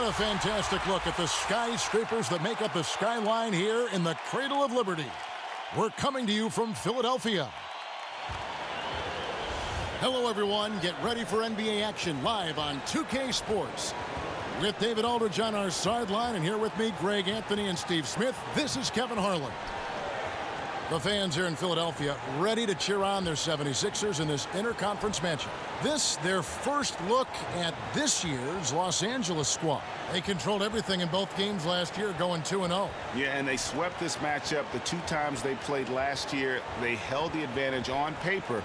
What a fantastic look at the skyscrapers that make up the skyline here in the Cradle of Liberty. We're coming to you from Philadelphia. Hello, everyone. Get ready for NBA action live on 2K Sports. With David Aldridge on our sideline, and here with me, Greg Anthony and Steve Smith, this is Kevin Harlan. The fans here in Philadelphia ready to cheer on their 76ers in this interconference matchup. This, their first look at this year's Los Angeles squad. They controlled everything in both games last year, going 2-0. Yeah, and they swept this matchup the 2 times they played last year. They held the advantage on paper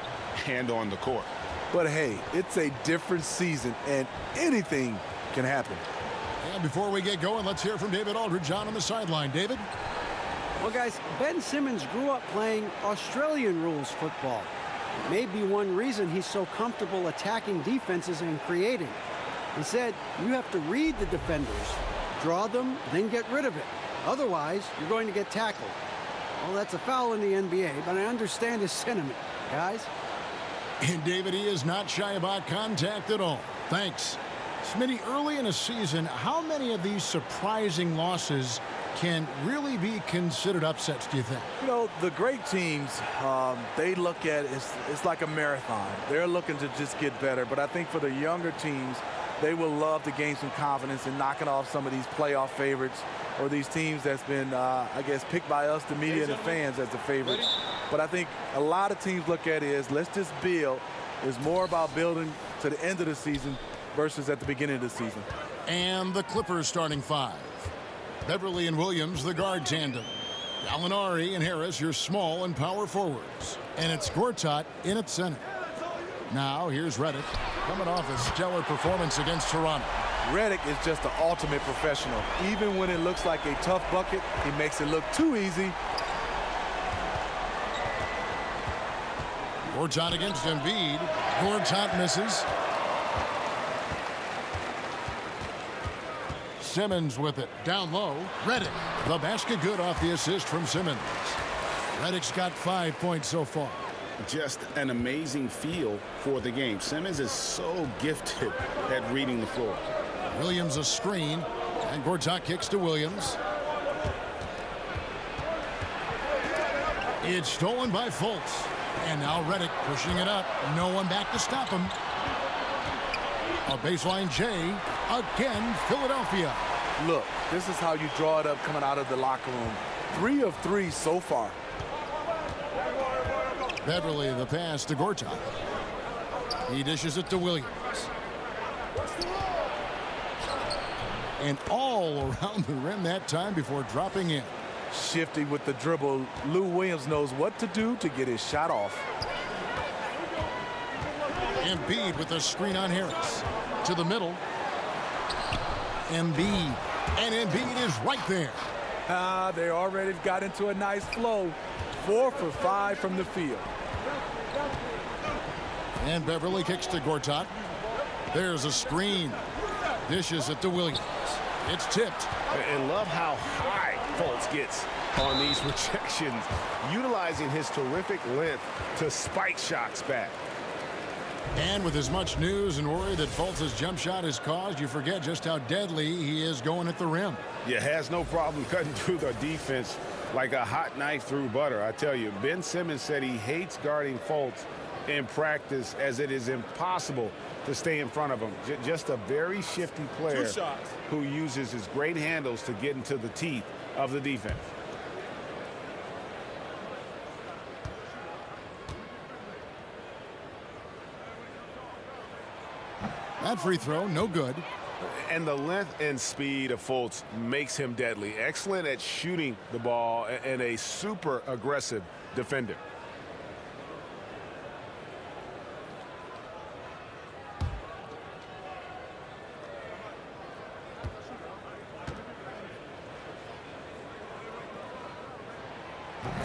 and on the court. But hey, it's a different season, and anything can happen. And before we get going, let's hear from David Aldridge on the sideline. David? Well, guys, Ben Simmons grew up playing Australian rules football. It may be one reason he's so comfortable attacking defenses and creating. He said, you have to read the defenders, draw them, then get rid of it. Otherwise, you're going to get tackled. Well, that's a foul in the NBA, but I understand his sentiment, guys. And David, he is not shy about contact at all. Thanks. Smitty, early in a season, how many of these surprising losses can really be considered upsets, do you think? You know, the great teams, they look at it, it's like a marathon. They're looking to just get better. But I think for the younger teams, they will love to gain some confidence in knocking off some of these playoff favorites or these teams that's been, I guess, picked by us, the media and the fans, as the favorites. But I think a lot of teams look at it as, let's just build. It's more about building to the end of the season versus at the beginning of the season. And the Clippers starting 5. Beverly and Williams, the guard tandem. Gallinari and Harris, your small and power forwards. And it's Gortat in at center. Now, here's Redick, coming off a stellar performance against Toronto. Redick is just the ultimate professional. Even when it looks like a tough bucket, he makes it look too easy. Gortat against Embiid. Gortat misses. Simmons with it. Down low. Redick. The basket good off the assist from Simmons. Redick's got 5 points so far. Just an amazing feel for the game. Simmons is so gifted at reading the floor. Williams a screen. And Gortat kicks to Williams. It's stolen by Fultz. And now Redick pushing it up. No one back to stop him. A baseline J. Again, Philadelphia. Look, this is how you draw it up coming out of the locker room. 3 of 3 so far. Beverly, the pass to Gortat. He dishes it to Williams. And all around the rim that time before dropping in. Shifty with the dribble. Lou Williams knows what to do to get his shot off. Embiid with a screen on Harris. To the middle. Embiid. And Embiid is right there. They already got into a nice flow. 4 for 5 from the field. And Beverly kicks to Gortat. There's a screen. Dishes it to Williams. It's tipped. And love how high Fultz gets on these rejections, utilizing his terrific length to spike shots back. And with as much news and worry that Fultz's jump shot has caused, you forget just how deadly he is going at the rim. Yeah, has no problem cutting through the defense like a hot knife through butter. I tell you, Ben Simmons said he hates guarding Fultz in practice as it is impossible to stay in front of him. Just a very shifty player who uses his great handles to get into the teeth of the defense. That free throw, no good. And the length and speed of Fultz makes him deadly. Excellent at shooting the ball and a super aggressive defender.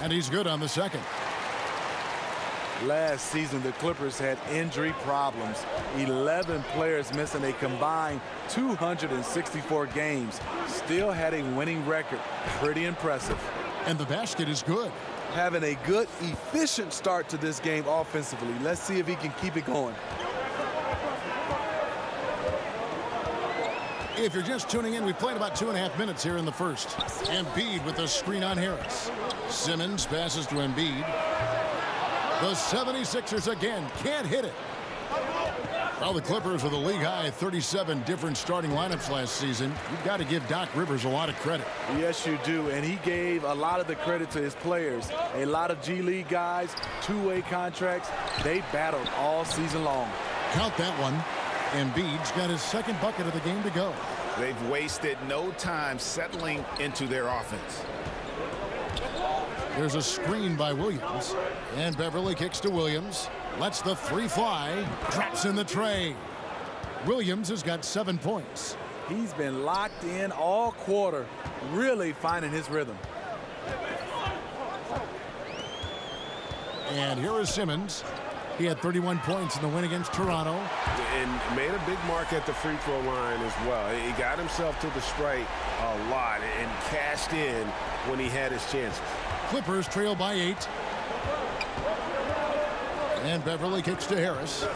And he's good on the second. Last season, the Clippers had injury problems. 11 players missing a combined 264 games. Still had a winning record. Pretty impressive. And the basket is good. Having a good, efficient start to this game offensively. Let's see if he can keep it going. If you're just tuning in, we've played about 2.5 minutes here in the first. Embiid with a screen on Harris. Simmons passes to Embiid. The 76ers again can't hit it. Well, the Clippers with a league-high 37 different starting lineups last season. You've got to give Doc Rivers a lot of credit. Yes, you do, and he gave a lot of the credit to his players. A lot of G League guys, two-way contracts. They battled all season long. Count that one. Embiid's got his second bucket of the game to go. They've wasted no time settling into their offense. There's a screen by Williams, and Beverly kicks to Williams. Lets the three fly. Drops in the tray. Williams has got 7 points. He's been locked in all quarter, really finding his rhythm. And here is Simmons. He had 31 points in the win against Toronto. And made a big mark at the free throw line as well. He got himself to the strike a lot and cashed in when he had his chances. Clippers trail by 8. And Beverly kicks to Harris.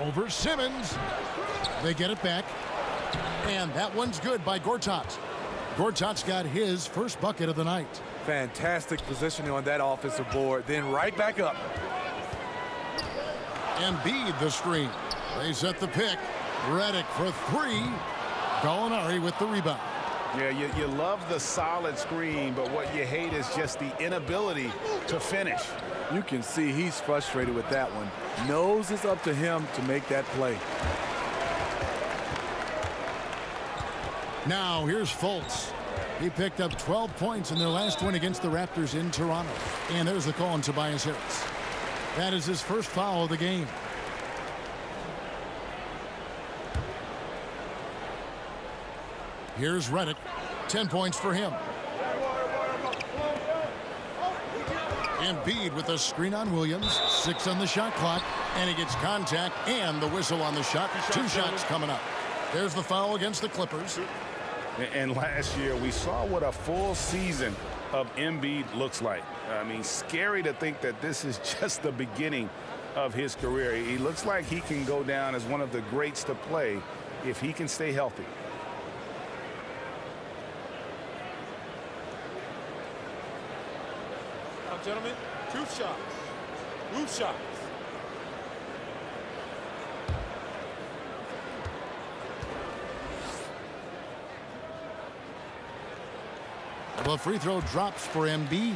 Over Simmons. They get it back. And that one's good by Gortat. Gortat's got his first bucket of the night. Fantastic positioning on that offensive board. Then right back up. Embiid the screen. They set the pick. Redick for 3. Gallinari with the rebound. Yeah, you love the solid screen, but what you hate is just the inability to finish. You can see he's frustrated with that one. Knows it's up to him to make that play. Now here's Fultz. He picked up 12 points in their last win against the Raptors in Toronto. And there's the call on Tobias Harris. That is his first foul of the game. Here's Redick. 10 points for him. Embiid with a screen on Williams. 6 on the shot clock. And he gets contact and the whistle on the shot. 2 shots coming up. There's the foul against the Clippers. And last year, we saw what a full season of Embiid looks like. I mean, scary to think that this is just the beginning of his career. He looks like he can go down as one of the greats to play if he can stay healthy. Gentlemen, 2 shots. 2 shots. The free throw drops for Embiid.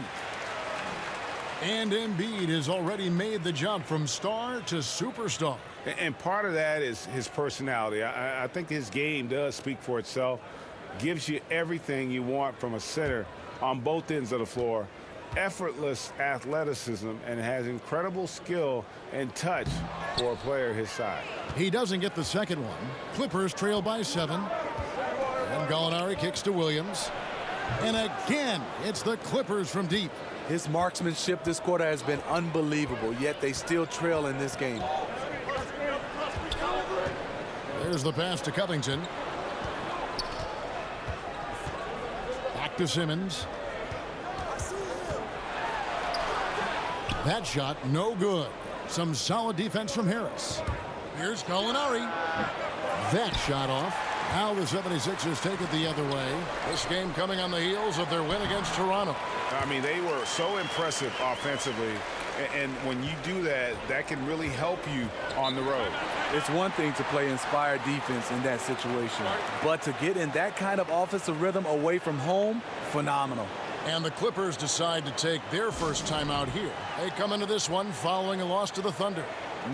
And Embiid has already made the jump from star to superstar. And part of that is his personality. I think his game does speak for itself. Gives you everything you want from a center on both ends of the floor. Effortless athleticism and has incredible skill and touch for a player his size. He doesn't get the second one. Clippers trail by 7. And Gallinari kicks to Williams. And again, it's the Clippers from deep. His marksmanship this quarter has been unbelievable, yet they still trail in this game. There's the pass to Covington. Back to Simmons. That shot, no good. Some solid defense from Harris. Here's Gallinari. That shot off. Now the 76ers take it the other way. This game coming on the heels of their win against Toronto. I mean, they were so impressive offensively. And when you do that, that can really help you on the road. It's one thing to play inspired defense in that situation, but to get in that kind of offensive rhythm away from home, phenomenal. And the Clippers decide to take their first time out here. They come into this one following a loss to the Thunder.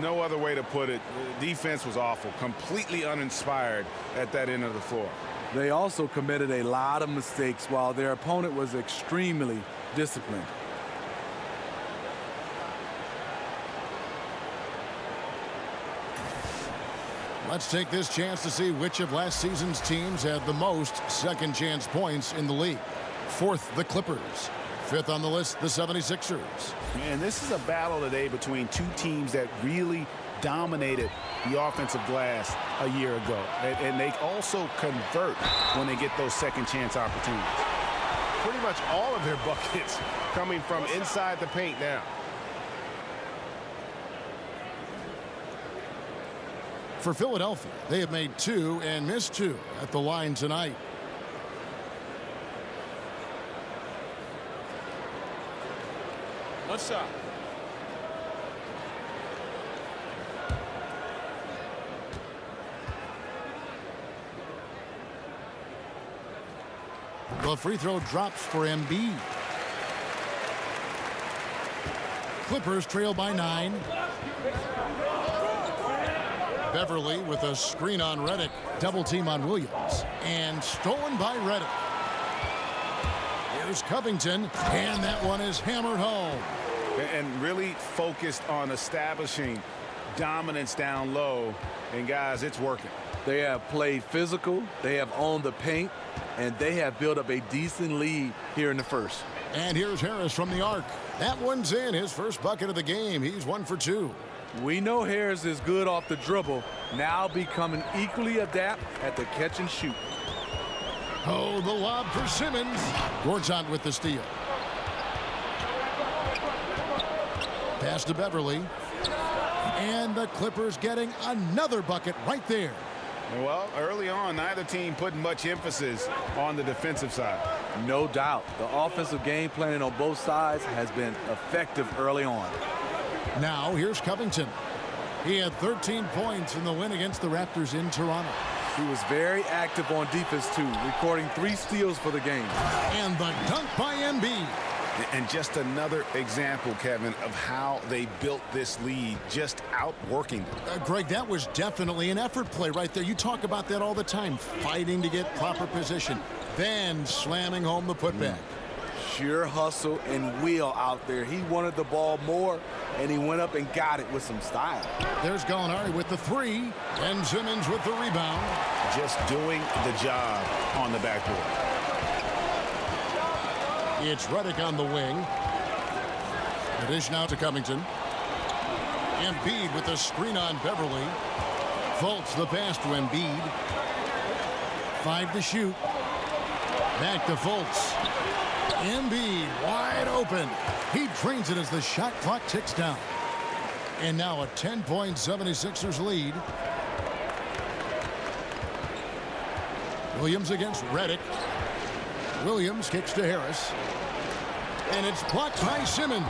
No other way to put it. The defense was awful, completely uninspired at that end of the floor. They also committed a lot of mistakes while their opponent was extremely disciplined. Let's take this chance to see which of last season's teams had the most second chance points in the league. 4th, the Clippers. 5th on the list, the 76ers. Man, this is a battle today between 2 teams that really dominated the offensive glass a year ago. And they also convert when they get those second chance opportunities. Pretty much all of their buckets coming from inside the paint now. For Philadelphia, they have made 2 and missed 2 at the line tonight. One shot. The free throw drops for Embiid. Clippers trail by 9. Beverly with a screen on Redick. Double team on Williams. And stolen by Redick. Here's Covington. And that one is hammered home. And really focused on establishing dominance down low. And, guys, it's working. They have played physical. They have owned the paint. And they have built up a decent lead here in the first. And here's Harris from the arc. That one's in. His first bucket of the game. He's 1 for 2. We know Harris is good off the dribble, now becoming equally adept at the catch and shoot. Oh, the lob for Simmons. Gortat with the steal. Pass to Beverly. And the Clippers getting another bucket right there. Well, early on, neither team putting much emphasis on the defensive side. No doubt. The offensive game planning on both sides has been effective early on. Now, here's Covington. He had 13 points in the win against the Raptors in Toronto. He was very active on defense, too, recording 3 steals for the game. And the dunk by Embiid. And just another example, Kevin, of how they built this lead, just outworking them. Greg, that was definitely an effort play right there. You talk about that all the time, fighting to get proper position, then slamming home the putback. Sheer hustle and will out there. He wanted the ball more, and he went up and got it with some style. There's Gallinari with the 3, and Simmons with the rebound. Just doing the job on the backboard. It's Redick on the wing. The dish now to Covington. Embiid with a screen on Beverly. Fultz the pass to Embiid. 5 to shoot. Back to Fultz. Embiid wide open. He drains it as the shot clock ticks down. And now a 10-point 76ers lead. Williams against Redick. Williams kicks to Harris. And it's blocked by Simmons.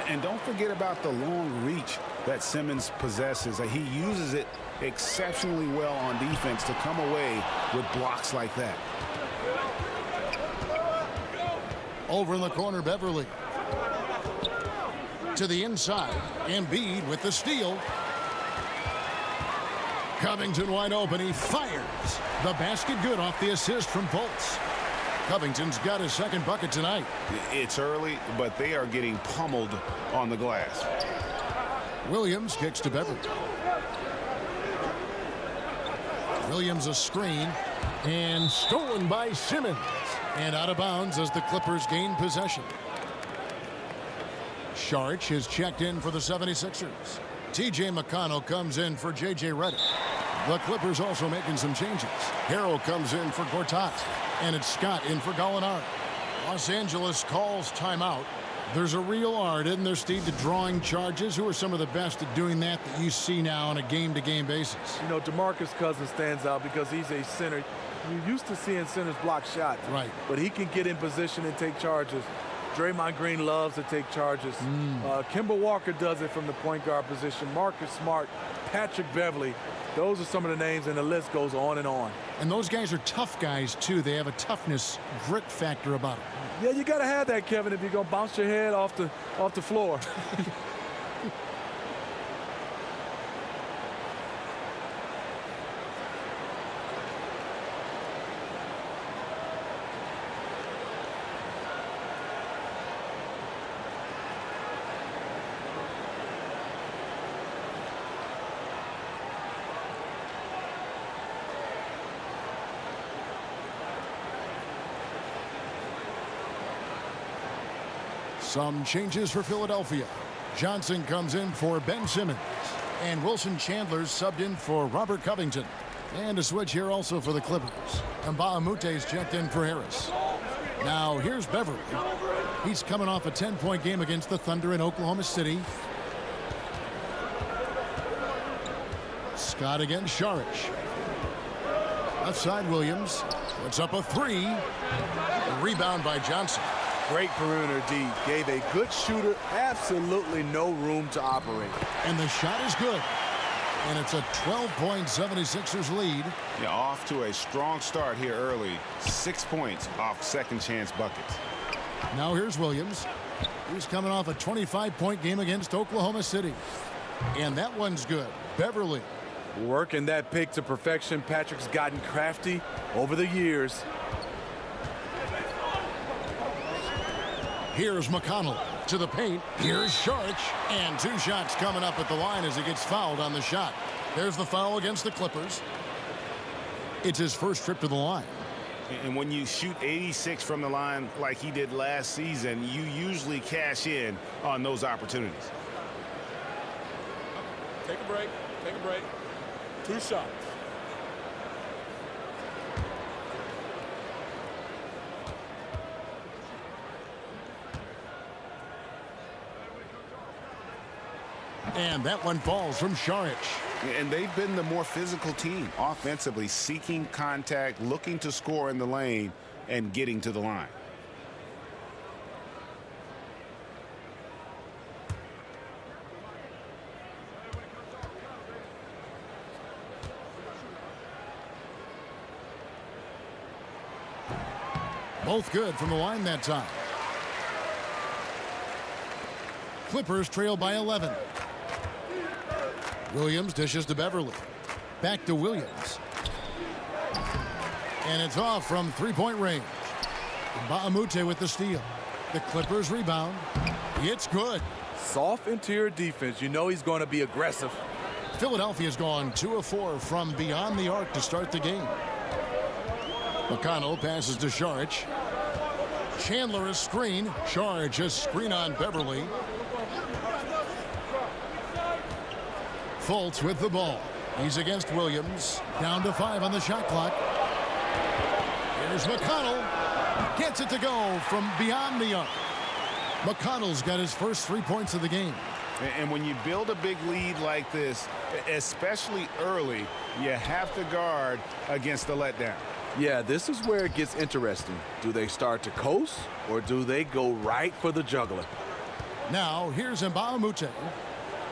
And don't forget about the long reach that Simmons possesses. He uses it exceptionally well on defense to come away with blocks like that. Over in the corner, Beverly. To the inside. Embiid with the steal. Covington wide open. He fires. The basket good off the assist from Fultz. Covington's got his second bucket tonight. It's early, but they are getting pummeled on the glass. Williams kicks to Beverly. Williams a screen. And stolen by Simmons. And out of bounds as the Clippers gain possession. Sharch is checked in for the 76ers. T.J. McConnell comes in for J.J. Redick. The Clippers also making some changes. Harrell comes in for Gortat. And it's Scott in for Gallinari. Los Angeles calls timeout. There's a real art, isn't there, Steve, to drawing charges? Who are some of the best at doing that you see now on a game-to-game basis? You know, DeMarcus Cousins stands out because he's a center. You're used to seeing centers block shots. Right. But he can get in position and take charges. Draymond Green loves to take charges. Kemba Walker does it from the point guard position. Marcus Smart, Patrick Beverly. Those are some of the names, and the list goes on and on. And those guys are tough guys, too. They have a toughness, grit factor about them. Yeah, you got to have that, Kevin, if you're going to bounce your head off the floor. Some changes for Philadelphia. Johnson comes in for Ben Simmons. And Wilson Chandler's subbed in for Robert Covington. And a switch here also for the Clippers. MpalavsMikey's checked in for Harris. Now here's Beverly. He's coming off a 10-point game against the Thunder in Oklahoma City. Scott against Saric. Left side, Williams. Puts up a three. A rebound by Johnson. Great perimeter D. Gave a good shooter absolutely no room to operate. And the shot is good. And it's a 12-point 76ers lead. Yeah, off to a strong start here early. 6 points off second chance buckets. Now here's Williams. He's coming off a 25-point game against Oklahoma City. And that one's good. Beverly. Working that pick to perfection. Patrick's gotten crafty over the years. Here's McConnell to the paint. Here's Saric. And 2 shots coming up at the line as he gets fouled on the shot. There's the foul against the Clippers. It's his first trip to the line. And when you shoot 86 from the line like he did last season, you usually cash in on those opportunities. Take a break. Take a break. 2 shots. And that one falls from Saric. And they've been the more physical team offensively, seeking contact, looking to score in the lane, and getting to the line. Both good from the line that time. Clippers trail by 11. Williams dishes to Beverly. Back to Williams. And it's off from three-point range. Mbamute with the steal. The Clippers rebound. It's good. Soft interior defense. You know he's going to be aggressive. Philadelphia's gone 2 of 4 from beyond the arc to start the game. McConnell passes to Saric. Chandler a screen. Saric a screen on Beverly. Fultz with the ball. He's against Williams. Down to 5 on the shot clock. Here's McConnell. Gets it to go from beyond the arc. McConnell's got his first 3 points of the game. And when you build a big lead like this, especially early, you have to guard against the letdown. Yeah, this is where it gets interesting. Do they start to coast or do they go right for the juggler? Now here's Mbamute.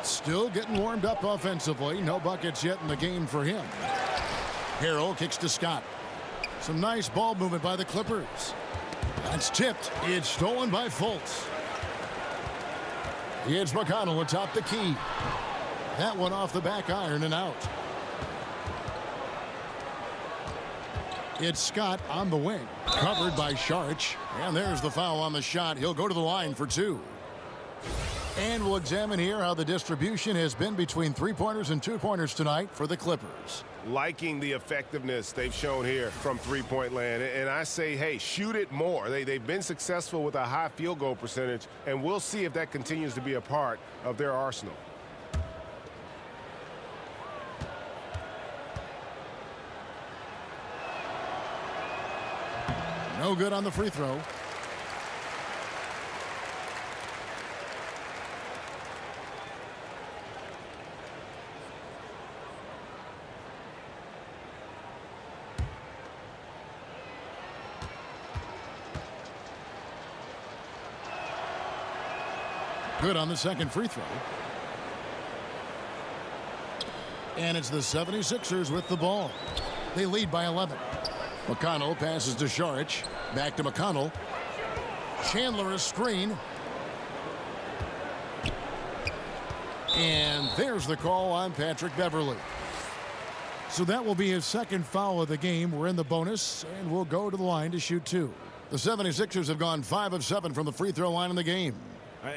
Still getting warmed up offensively. No buckets yet in the game for him. Harrell kicks to Scott. Some nice ball movement by the Clippers. That's tipped. It's stolen by Fultz. It's McConnell atop the key. That one off the back iron and out. It's Scott on the wing. Covered by Saric. And there's the foul on the shot. He'll go to the line for 2. And we'll examine here how the distribution has been between 3-pointers and 2-pointers tonight for the Clippers. Liking the effectiveness they've shown here from three-point land. And I say, hey, shoot it more. They've been successful with a high field goal percentage, and we'll see if that continues to be a part of their arsenal. No good on the free throw. Good on the second free throw. And it's the 76ers with the ball. They lead by 11. McConnell passes to Saric. Back to McConnell. Chandler a screen. And there's the call on Patrick Beverly. So that will be his second foul of the game. We're in the bonus, and we'll go to the line to shoot 2. The 76ers have gone 5 of 7 from the free throw line in the game.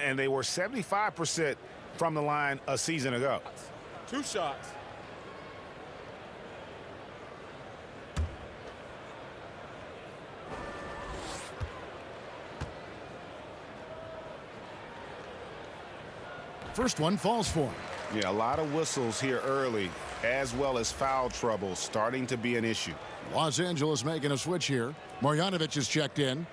And they were 75% from the line a season ago. 2 shots. First one falls for him. Yeah, a lot of whistles here early, as well as foul trouble starting to be an issue. Los Angeles making a switch here. Marjanovic is checked in.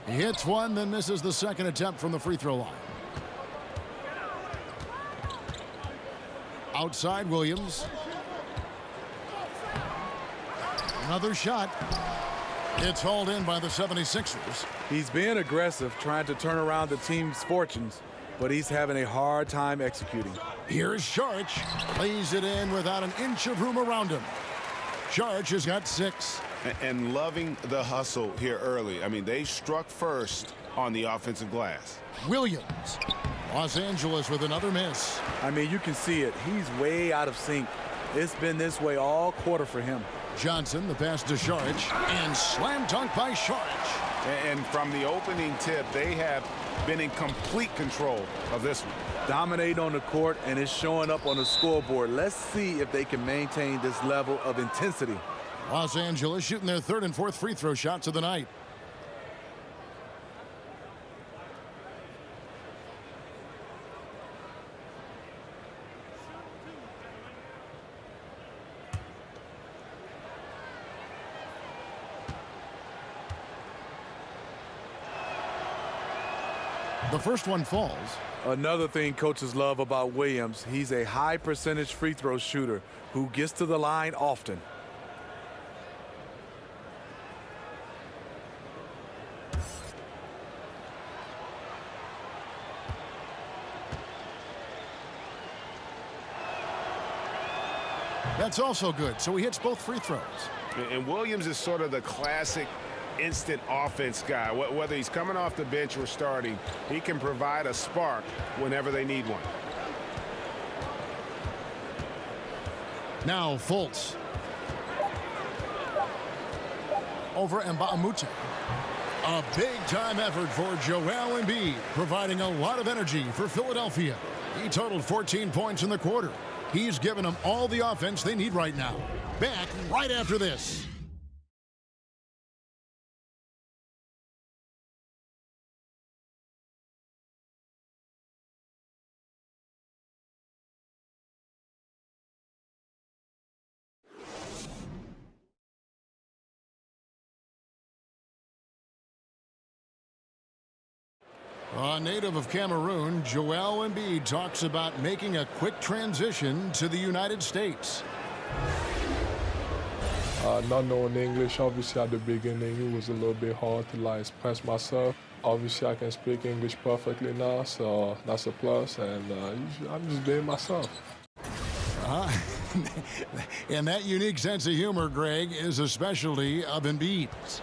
He hits one, then misses the second attempt from the free throw line. Outside Williams. Another shot. It's hauled in by the 76ers. He's being aggressive, trying to turn around the team's fortunes, but he's having a hard time executing. Here's Sharch. Lays it in without an inch of room around him. Sharch has got 6. And loving the hustle here early. I mean, they struck first on the offensive glass. Williams. Los Angeles with another miss. I mean, you can see it. He's way out of sync. It's been this way all quarter for him. Johnson, the pass to Sharch, and slam dunk by Sharch. And from the opening tip, they have been in complete control of this one. Dominate on the court, and it's showing up on the scoreboard. Let's see if they can maintain this level of intensity. Los Angeles shooting their 3rd and 4th free throw shots of the night. The first one falls. Another thing coaches love about Williams, he's a high percentage free throw shooter who gets to the line often. That's also good, so he hits both free throws. And Williams is sort of the classic instant offense guy. Whether he's coming off the bench or starting, he can provide a spark whenever they need one. Now Fultz. Over Embiid. A big-time effort for Joel Embiid, providing a lot of energy for Philadelphia. He totaled 14 points in the quarter. He's given them all the offense they need right now. Back right after this. A native of Cameroon, Joel Embiid talks about making a quick transition to the United States. Not knowing English, obviously at the beginning it was a little bit hard to express myself. Obviously I can speak English perfectly now, so that's a plus, and I'm just being myself. And that unique sense of humor, Greg, is a specialty of Embiid's.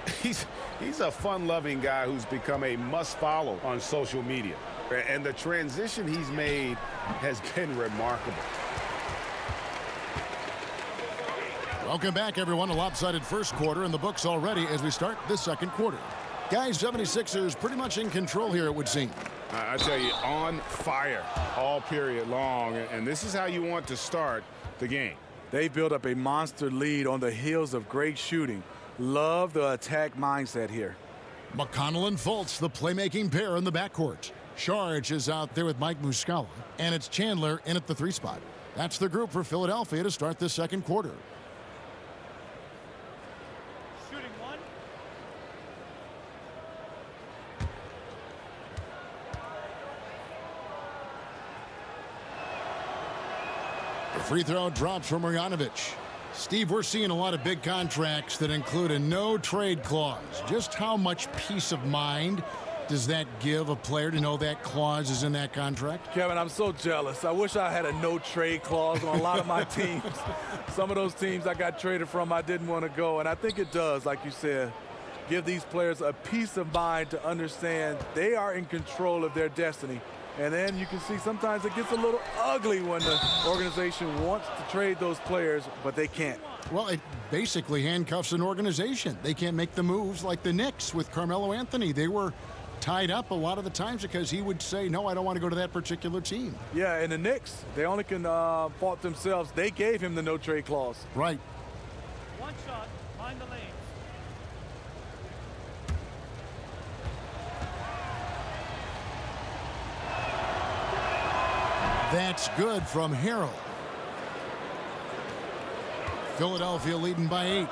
He's a fun-loving guy who's become a must-follow on social media. And the transition he's made has been remarkable. Welcome back, everyone. A lopsided first quarter in the books already as we start this second quarter. Guys, 76ers pretty much in control here, it would seem. I tell you, on fire all period long, and this is how you want to start the game. They built up a monster lead on the heels of great shooting. Love the attack mindset here. McConnell and Fultz, the playmaking pair in the backcourt. Sharch is out there with Mike Muscala, and it's Chandler in at the 3 spot. That's the group for Philadelphia to start this second quarter. Shooting one. The free throw drops from Marjanovic. Steve, we're seeing a lot of big contracts that include a no-trade clause. Just how much peace of mind does that give a player to know that clause is in that contract? Kevin, I'm so jealous. I wish I had a no-trade clause on a lot of my teams. Some of those teams I got traded from, I didn't want to go. And I think it does, like you said, give these players a peace of mind to understand they are in control of their destiny. And then you can see sometimes it gets a little ugly when the organization wants to trade those players, but they can't. Well, it basically handcuffs an organization. They can't make the moves like the Knicks with Carmelo Anthony. They were tied up a lot of the times because he would say, no, I don't want to go to that particular team. Yeah, and the Knicks, they only can fault themselves. They gave him the no-trade clause. Right. One shot, behind the lanes. That's good from Harrell. Philadelphia leading by 8.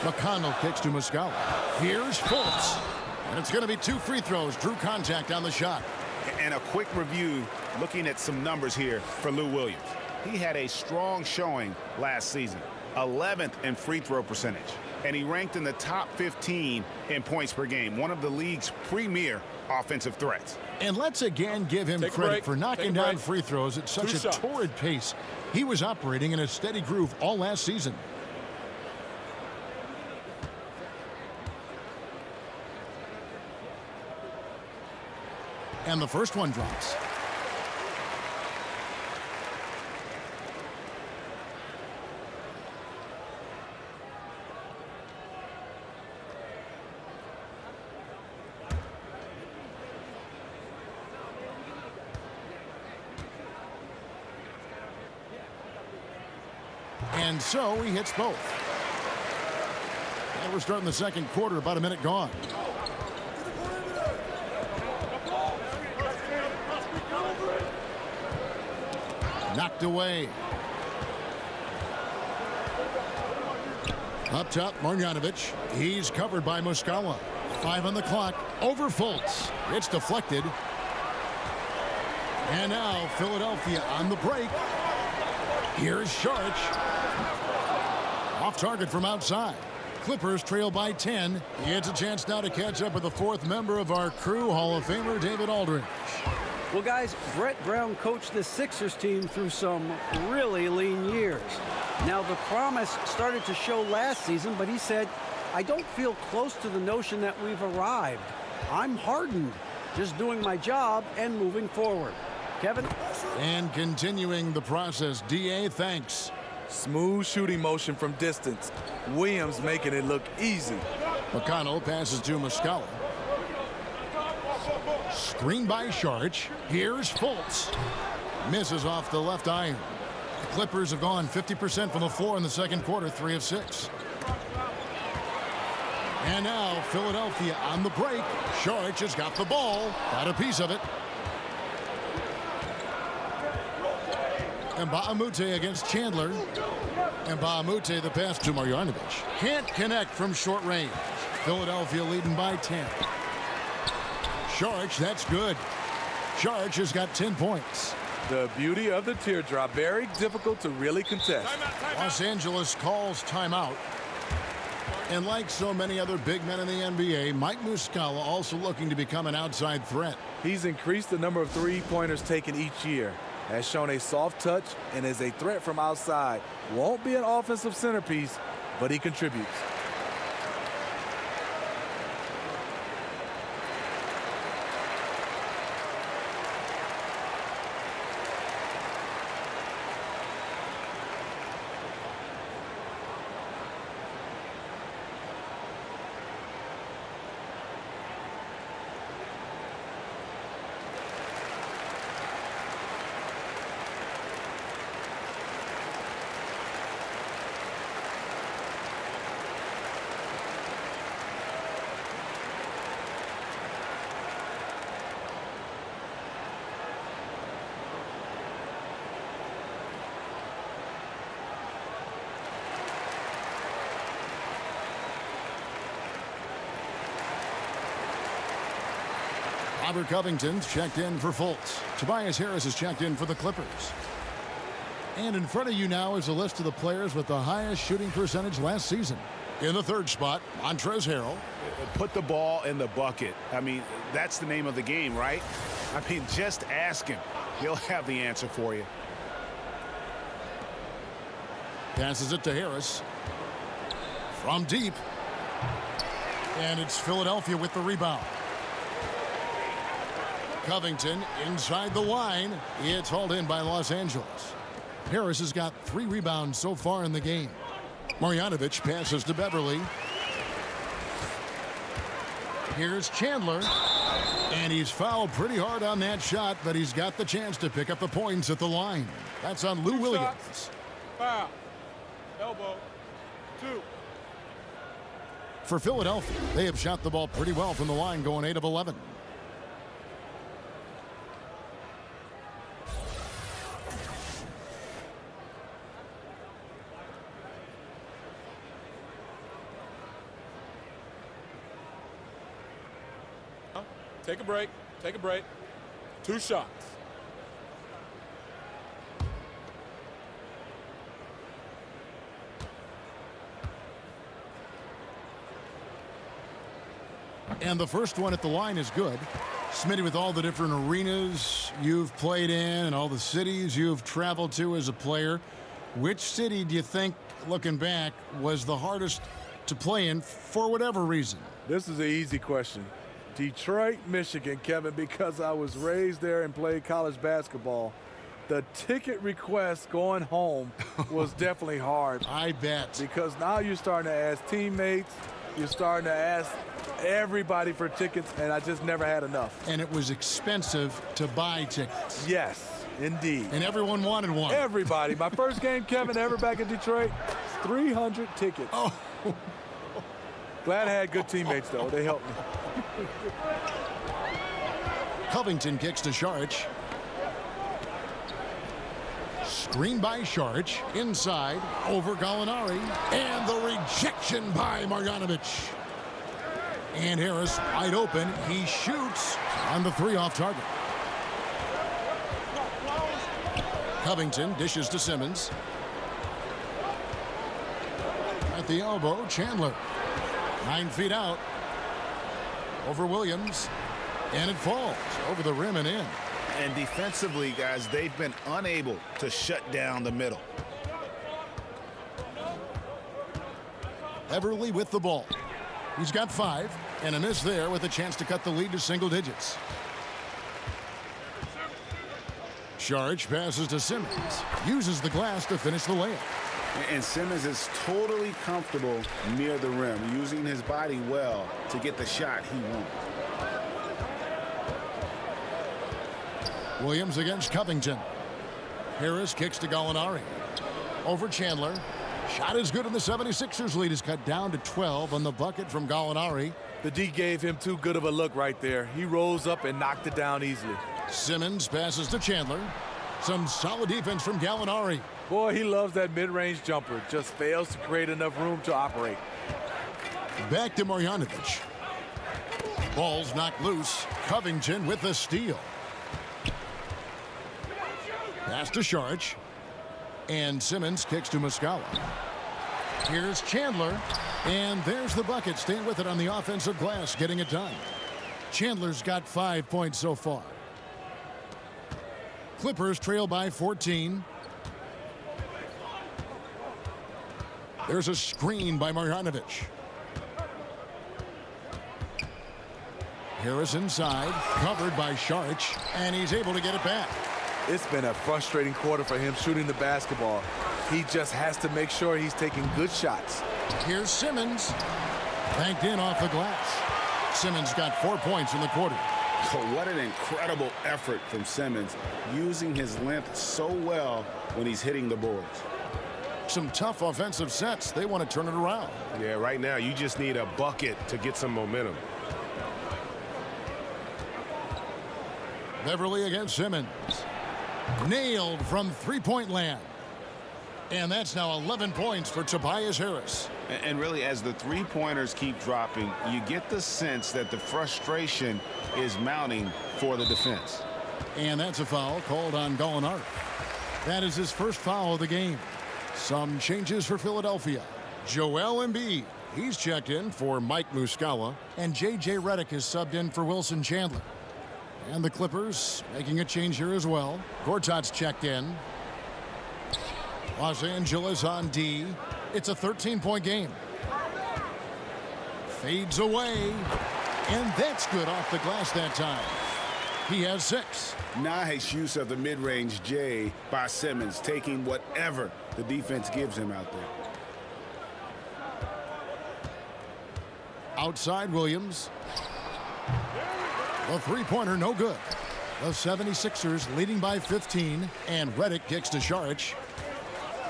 McConnell kicks to Muscala. Here's Fultz. And it's going to be 2 free throws. Drew contact on the shot. And a quick review looking at some numbers here for Lou Williams. He had a strong showing last season, 11th in free throw percentage. And he ranked in the top 15 in points per game, one of the league's premier offensive threats. And let's again give him credit for knocking down free throws at such a torrid pace. He was operating in a steady groove all last season. And the first one drops. And so he hits both. And we're starting the second quarter, about a minute gone. Knocked away. Up top, Marjanovic. He's covered by Muscala. 5 on the clock. Over Fultz. It's deflected. And now Philadelphia on the break. Here's Sharch. Off target from outside. Clippers trail by 10. It's a chance now to catch up with the 4th member of our crew, Hall of Famer David Aldridge. Well, guys, Brett Brown coached the Sixers team through some really lean years. Now, the promise started to show last season, but he said, I don't feel close to the notion that we've arrived. I'm hardened, just doing my job and moving forward. Kevin? And continuing the process, D.A., thanks. Smooth shooting motion from distance. Williams making it look easy. McConnell passes to Muscala. Screen by Sharch. Here's Fultz. Misses off the left iron. The Clippers have gone 50% from the floor in the second quarter, 3 of 6. And now Philadelphia on the break. Sharch has got the ball. Got a piece of it. Mbamute against Chandler. Mbamute the pass to Marjanovic. Can't connect from short range. Philadelphia leading by 10. Sharch, that's good. Sharch has got 10 points. The beauty of the teardrop. Very difficult to really contest. Los Angeles calls timeout. And like so many other big men in the NBA, Mike Muscala also looking to become an outside threat. He's increased the number of three-pointers taken each year. Has shown a soft touch and is a threat from outside. Won't be an offensive centerpiece, but he contributes. Robert Covington's checked in for Fultz. Tobias Harris is checked in for the Clippers. And in front of you now is a list of the players with the highest shooting percentage last season. In the third spot, Montrezl Harrell. Put the ball in the bucket. I mean, that's the name of the game, right? I mean, just ask him. He'll have the answer for you. Passes it to Harris. From deep. And it's Philadelphia with the rebound. Covington inside the line. It's hauled in by Los Angeles. Harris has got 3 rebounds so far in the game. Marjanovic passes to Beverly. Here's Chandler. And he's fouled pretty hard on that shot, but he's got the chance to pick up the points at the line. That's on Lou Williams. Foul. Elbow. 2. For Philadelphia, they have shot the ball pretty well from the line, going 8 of 11. Take a break. Take a break. 2 shots. And the first one at the line is good. Smitty, with all the different arenas you've played in and all the cities you've traveled to as a player, which city do you think, looking back, was the hardest to play in for whatever reason? This is an easy question. Detroit, Michigan, Kevin, because I was raised there and played college basketball. The ticket request going home was definitely hard. I bet. Because now you're starting to ask teammates, you're starting to ask everybody for tickets, and I just never had enough. And it was expensive to buy tickets. Yes, indeed. And everyone wanted one. Everybody. My first game, Kevin, ever back in Detroit, 300 tickets. Oh. Glad I had good teammates, though. They helped me. Covington kicks to Sharich. Screen by Sharich. Inside. Over Gallinari. And the rejection by Marjanovic. And Harris wide open. He shoots on the 3 off target. Covington dishes to Simmons. At the elbow, Chandler. 9 feet out. Over Williams. And it falls over the rim and in. And defensively, guys, they've been unable to shut down the middle. Everly with the ball. He's got 5, and a miss there with a chance to cut the lead to single digits. Sharich passes to Simmons. Uses the glass to finish the layup. And Simmons is totally comfortable near the rim, using his body well to get the shot he wants. Williams against Covington. Harris kicks to Gallinari. Over Chandler. Shot is good, and the 76ers lead is cut down to 12 on the bucket from Gallinari. The D gave him too good of a look right there. He rose up and knocked it down easily. Simmons passes to Chandler. Some solid defense from Gallinari. Boy, he loves that mid-range jumper. Just fails to create enough room to operate. Back to Marjanovic. Ball's knocked loose. Covington with the steal. Pass to Sharich. And Simmons kicks to Muscala. Here's Chandler. And there's the bucket. Staying with it on the offensive glass, getting it done. Chandler's got 5 points so far. Clippers trail by 14. There's a screen by Marjanovic. Harris inside, covered by Sharich, and he's able to get it back. It's been a frustrating quarter for him shooting the basketball. He just has to make sure he's taking good shots. Here's Simmons. Banked in off the glass. Simmons got 4 points in the quarter. Oh, what an incredible effort from Simmons, using his length so well when he's hitting the boards. Some tough offensive sets. They want to turn it around. Yeah, right now you just need a bucket to get some momentum. Beverly against Simmons. Nailed from three-point land. And that's now 11 points for Tobias Harris. And really, as the three-pointers keep dropping, you get the sense that the frustration is mounting for the defense. And that's a foul called on Gallinari. That is his first foul of the game. Some changes for Philadelphia. Joel Embiid. He's checked in for Mike Muscala. And J.J. Redick is subbed in for Wilson Chandler. And the Clippers making a change here as well. Gortat's checked in. Los Angeles on D. It's a 13-point game. Fades away. And that's good off the glass that time. He has 6. Nice use of the mid-range J by Simmons, taking whatever the defense gives him out there. Outside Williams. The three-pointer no good. The 76ers leading by 15. And Redick kicks to Sharich.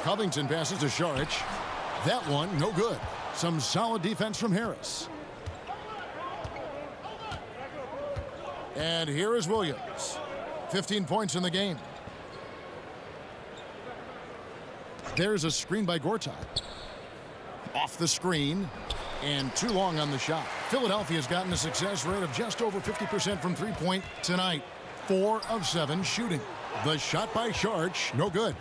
Covington passes to Sharich. That one no good. Some solid defense from Harris. And here is Williams. 15 points in the game. There's a screen by Gortat. Off the screen. And too long on the shot. Philadelphia's gotten a success rate of just over 50% from three-point tonight. 4 of 7 shooting. The shot by Sharch, no good.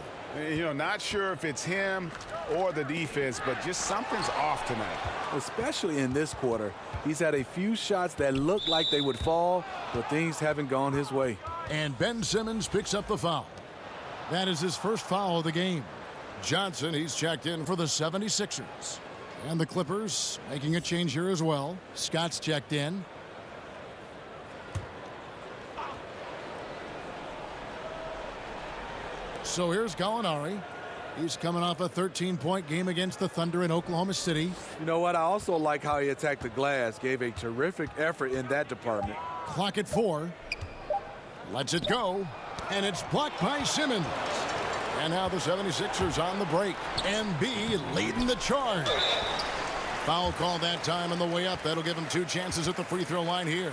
You know, not sure if it's him or the defense, but just something's off tonight. Especially in this quarter. He's had a few shots that looked like they would fall, but things haven't gone his way. And Ben Simmons picks up the foul. That is his first foul of the game. Johnson, he's checked in for the 76ers. And the Clippers making a change here as well. Scott's checked in. So here's Gallinari. He's coming off a 13-point game against the Thunder in Oklahoma City. You know what? I also like how he attacked the glass. Gave a terrific effort in that department. Clock at 4. Lets it go. And it's blocked by Simmons. And now the 76ers on the break. Embiid leading the charge. Foul call that time on the way up. That'll give him 2 chances at the free throw line here.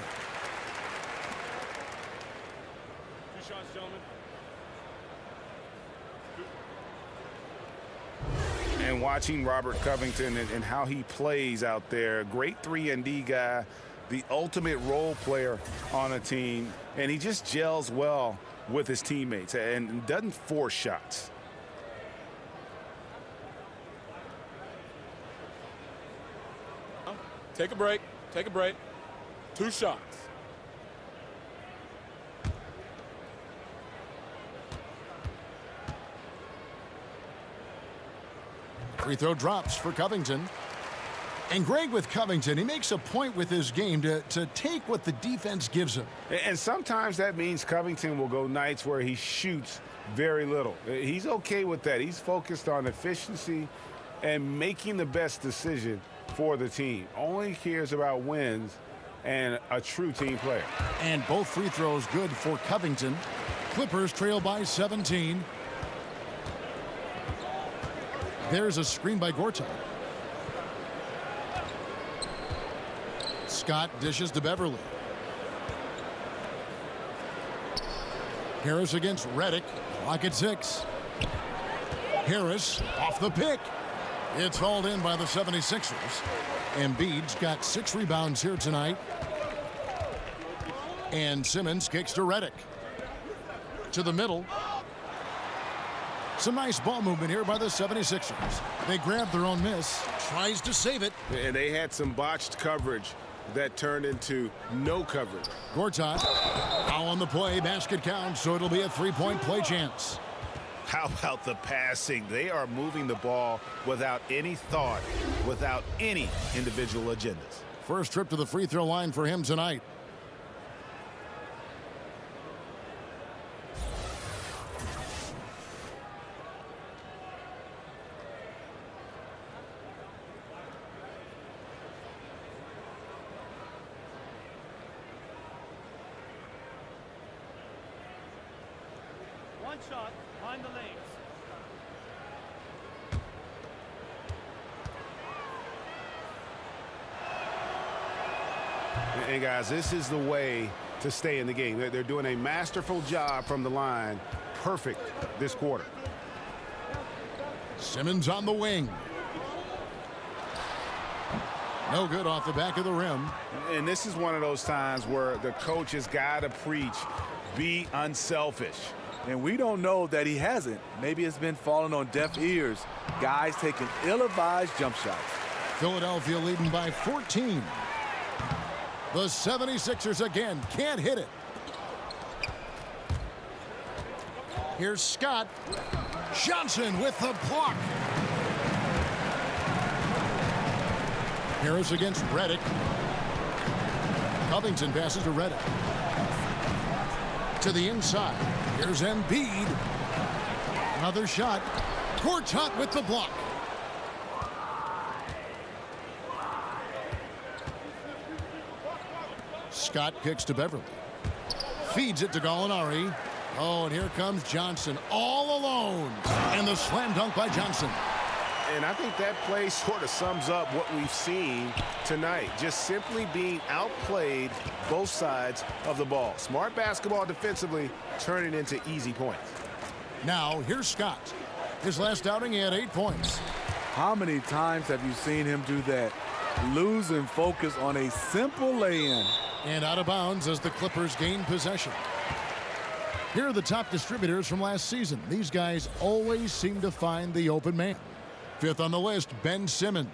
2 shots, gentlemen. And watching Robert Covington and how he plays out there, great 3-and-D guy, the ultimate role player on a team, and he just gels well with his teammates and doesn't force shots. Take a break. Take a break. 2 shots. Free throw drops for Covington. And Greg, with Covington, he makes a point with his game to take what the defense gives him. And sometimes that means Covington will go nights where he shoots very little. He's okay with that. He's focused on efficiency and making the best decision for the team. Only cares about wins and a true team player. And both free throws good for Covington. Clippers trail by 17. There's a screen by Gortat. Scott dishes to Beverly. Harris against Redick. Clock at 6. Harris off the pick. It's hauled in by the 76ers. Embiid's got 6 rebounds here tonight. And Simmons kicks to Redick. To the middle. Some nice ball movement here by the 76ers. They grab their own miss. Tries to save it. And they had some botched coverage that turned into no coverage. Gortat. Foul on the play. Basket counts, so it'll be a 3-point play chance. How about the passing? They are moving the ball without any thought, without any individual agendas. First trip to the free throw line for him tonight. One shot behind the lanes. And guys, this is the way to stay in the game. They're doing a masterful job from the line. Perfect this quarter. Simmons on the wing. No good off the back of the rim. And this is one of those times where the coach has got to preach, be unselfish. And we don't know that he hasn't. Maybe it's been falling on deaf ears. Guys taking ill-advised jump shots. Philadelphia leading by 14. The 76ers again can't hit it. Here's Scott. Johnson with the block. Harris against Redick. Covington passes to Redick. To the inside. Here's Embiid. Another shot. Gortat with the block. Scott kicks to Beverly. Feeds it to Gallinari. Oh, and here comes Johnson all alone. And the slam dunk by Johnson. And I think that play sort of sums up what we've seen tonight. Just simply being outplayed both sides of the ball. Smart basketball defensively, turning into easy points. Now, here's Scott. His last outing, he had 8 points. How many times have you seen him do that? Losing focus on a simple lay-in. And out of bounds as the Clippers gain possession. Here are the top distributors from last season. These guys always seem to find the open man. Fifth on the list, Ben Simmons.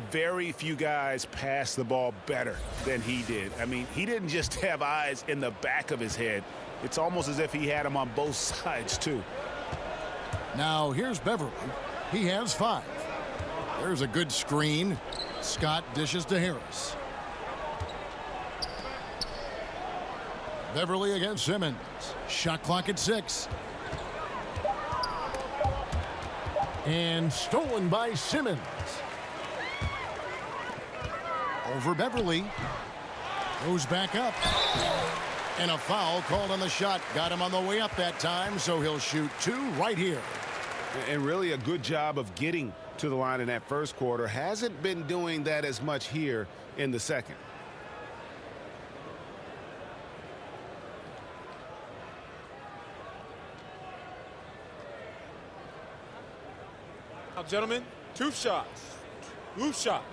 Very few guys pass the ball better than he did. I mean, he didn't just have eyes in the back of his head. It's almost as if he had them on both sides, too. Now, here's Beverly. He has 5. There's a good screen. Scott dishes to Harris. Beverly against Simmons. Shot clock at 6. And stolen by Simmons. Over Beverly. Goes back up. And a foul called on the shot. Got him on the way up that time, so he'll shoot 2 right here. And really a good job of getting to the line in that first quarter. Hasn't been doing that as much here in the second. Now, gentlemen, 2 shots. 2 shots.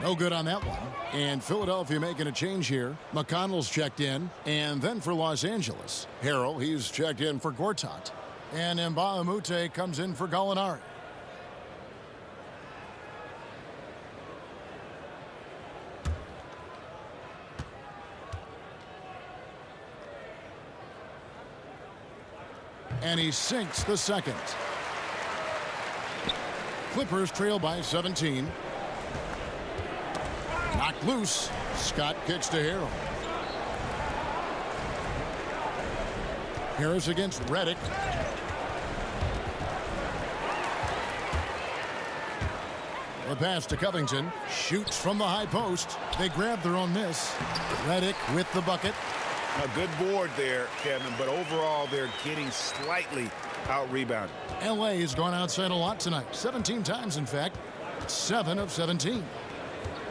No good on that one. And Philadelphia making a change here. McConnell's checked in. And then for Los Angeles, Harrell, he's checked in for Gortat. And Mbamute comes in for Gallinari. And he sinks the second. Clippers trail by 17. Knocked loose. Scott kicks to Harrell. Harris against Redick. The pass to Covington. Shoots from the high post. They grab their own miss. Redick with the bucket. A good board there, Kevin, but overall they're getting slightly out-rebounded. L.A. has gone outside a lot tonight. 17 times, in fact. 7 of 17.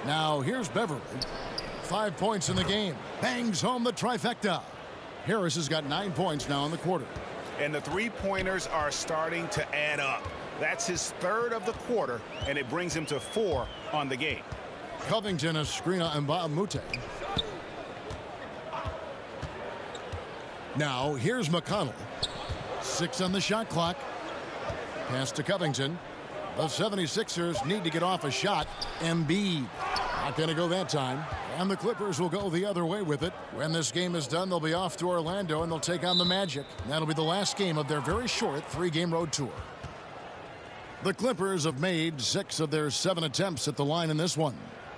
Now, here's Beverly. 5 points in the game. Bangs home the trifecta. Harris has got 9 points now in the quarter. And the three-pointers are starting to add up. That's his 3rd of the quarter, and it brings him to 4 on the game. Covington a screen on Mbamute. Now, here's McConnell. 6 on the shot clock. Pass to Covington. The 76ers need to get off a shot. Embiid. Not going to go that time. And the Clippers will go the other way with it. When this game is done, they'll be off to Orlando, and they'll take on the Magic. That'll be the last game of their very short 3-game road tour. The Clippers have made 6 of their 7 attempts at the line in this one.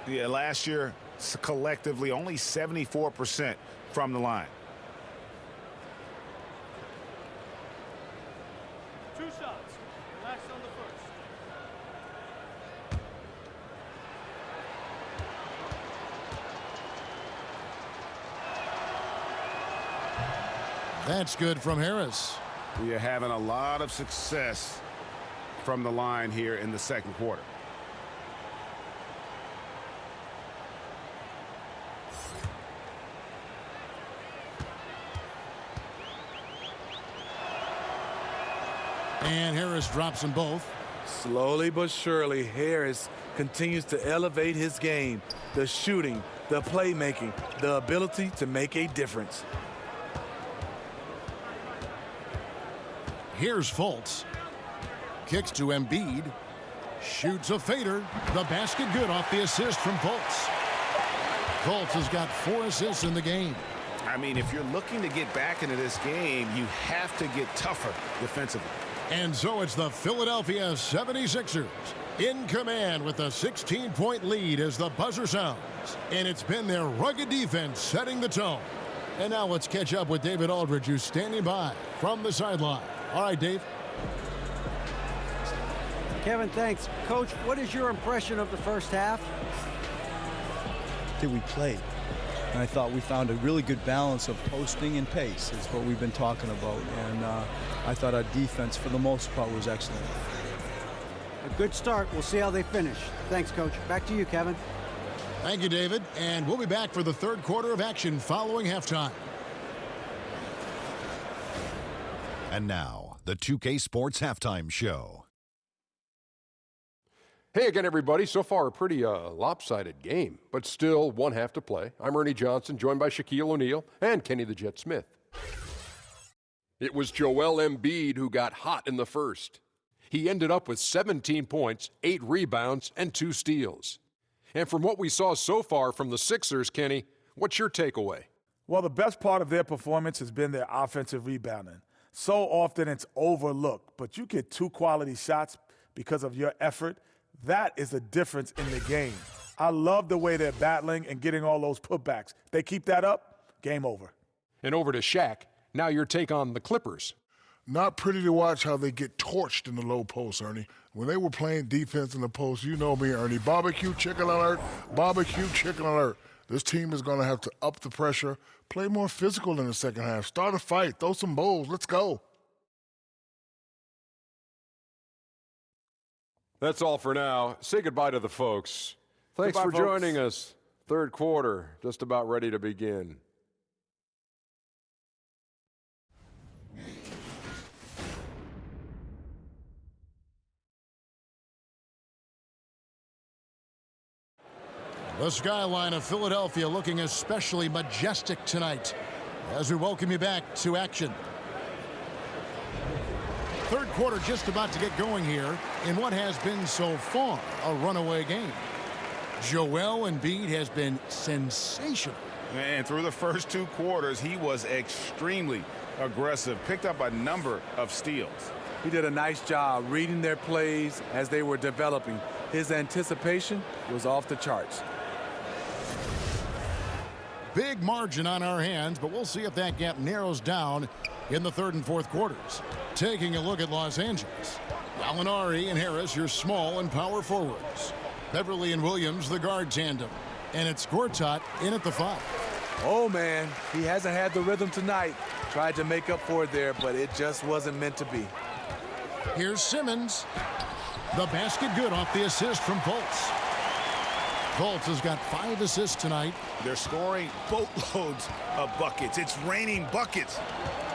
Yeah, last year, collectively, only 74% from the line. 2 shots. Relax on the first. That's good from Harris. We are having a lot of success from the line here in the second quarter. And Harris drops them both. Slowly but surely, Harris continues to elevate his game. The shooting, the playmaking, the ability to make a difference. Here's Fultz. Kicks to Embiid. Shoots a fader. The basket good off the assist from Fultz. Fultz has got 4 assists in the game. I mean, if you're looking to get back into this game, you have to get tougher defensively. And so it's the Philadelphia 76ers in command with a 16-point lead as the buzzer sounds. And it's been their rugged defense setting the tone. And now let's catch up with David Aldridge, who's standing by from the sideline. All right, Dave. Kevin, thanks. Coach, what is your impression of the first half? That we played. And I thought we found a really good balance of posting and pace is what we've been talking about. And I thought our defense, for the most part, was excellent. A good start. We'll see how they finish. Thanks, Coach. Back to you, Kevin. Thank you, David. And we'll be back for the third quarter of action following halftime. And now, the 2K Sports Halftime Show. Hey again, everybody. So far, a pretty lopsided game, but still one half to play. I'm Ernie Johnson, joined by Shaquille O'Neal and Kenny the Jet Smith. It was Joel Embiid who got hot in the first. He ended up with 17 points, 8 rebounds, and 2 steals. And from what we saw so far from the Sixers, Kenny, what's your takeaway? Well, the best part of their performance has been their offensive rebounding. So often it's overlooked, but you get 2 quality shots because of your effort. That is the difference in the game. I love the way they're battling and getting all those putbacks. They keep that up, game over. And over to Shaq. Now your take on the Clippers. Not pretty to watch how they get torched in the low post, Ernie. When they were playing defense in the post, you know me, Ernie. Barbecue chicken alert, barbecue chicken alert. This team is going to have to up the pressure, play more physical in the second half, start a fight, throw some bowls. Let's go. That's all for now. Say goodbye to the folks. Thanks Goodbye, for folks. joining us. Third quarter, just about ready to begin. The skyline of Philadelphia looking especially majestic tonight as we welcome you back to action. Third quarter just about to get going here in what has been so far a runaway game. Joel Embiid has been sensational. And through the first 2 quarters, he was extremely aggressive, picked up a number of steals. He did a nice job reading their plays as they were developing. His anticipation was off the charts. Big margin on our hands, but we'll see if that gap narrows down in the third and fourth quarters. Taking a look at Los Angeles. Gallinari and Harris, your small and power forwards. Beverly and Williams, the guard tandem. And it's Gortat in at the 5. Oh, man, he hasn't had the rhythm tonight. Tried to make up for it there, but it just wasn't meant to be. Here's Simmons. The basket good off the assist from Fultz. Fultz has got 5 assists tonight. They're scoring boatloads of buckets. It's raining buckets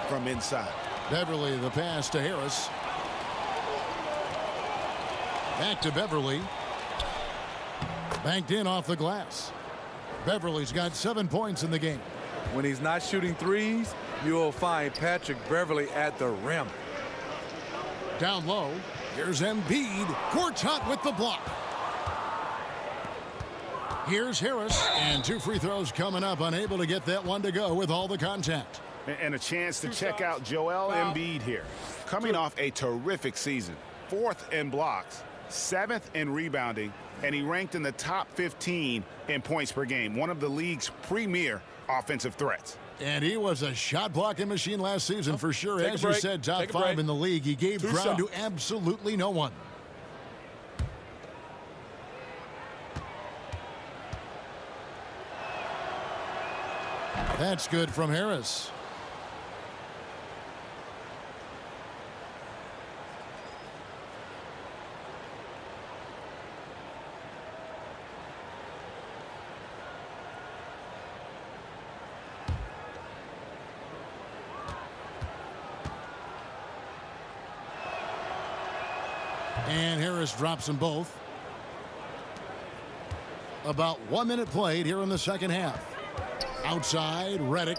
from inside. Beverly, the pass to Harris. Back to Beverly. Banked in off the glass. Beverly's got 7 points in the game. When he's not shooting threes, you'll find Patrick Beverly at the rim. Down low, here's Embiid. Gortat with the block. Here's Harris, and 2 free throws coming up, unable to get that one to go with all the contact. And a chance to check out Joel Embiid here. Coming off a terrific season. 4th in blocks, 7th in rebounding, and he ranked in the top 15 in points per game. One of the league's premier offensive threats. And he was a shot blocking machine last season for sure. As you said, top 5 in the league. He gave ground to absolutely no one. That's good from Harris. And Harris drops them both. About 1 minute played here in the second half. Outside, Redick.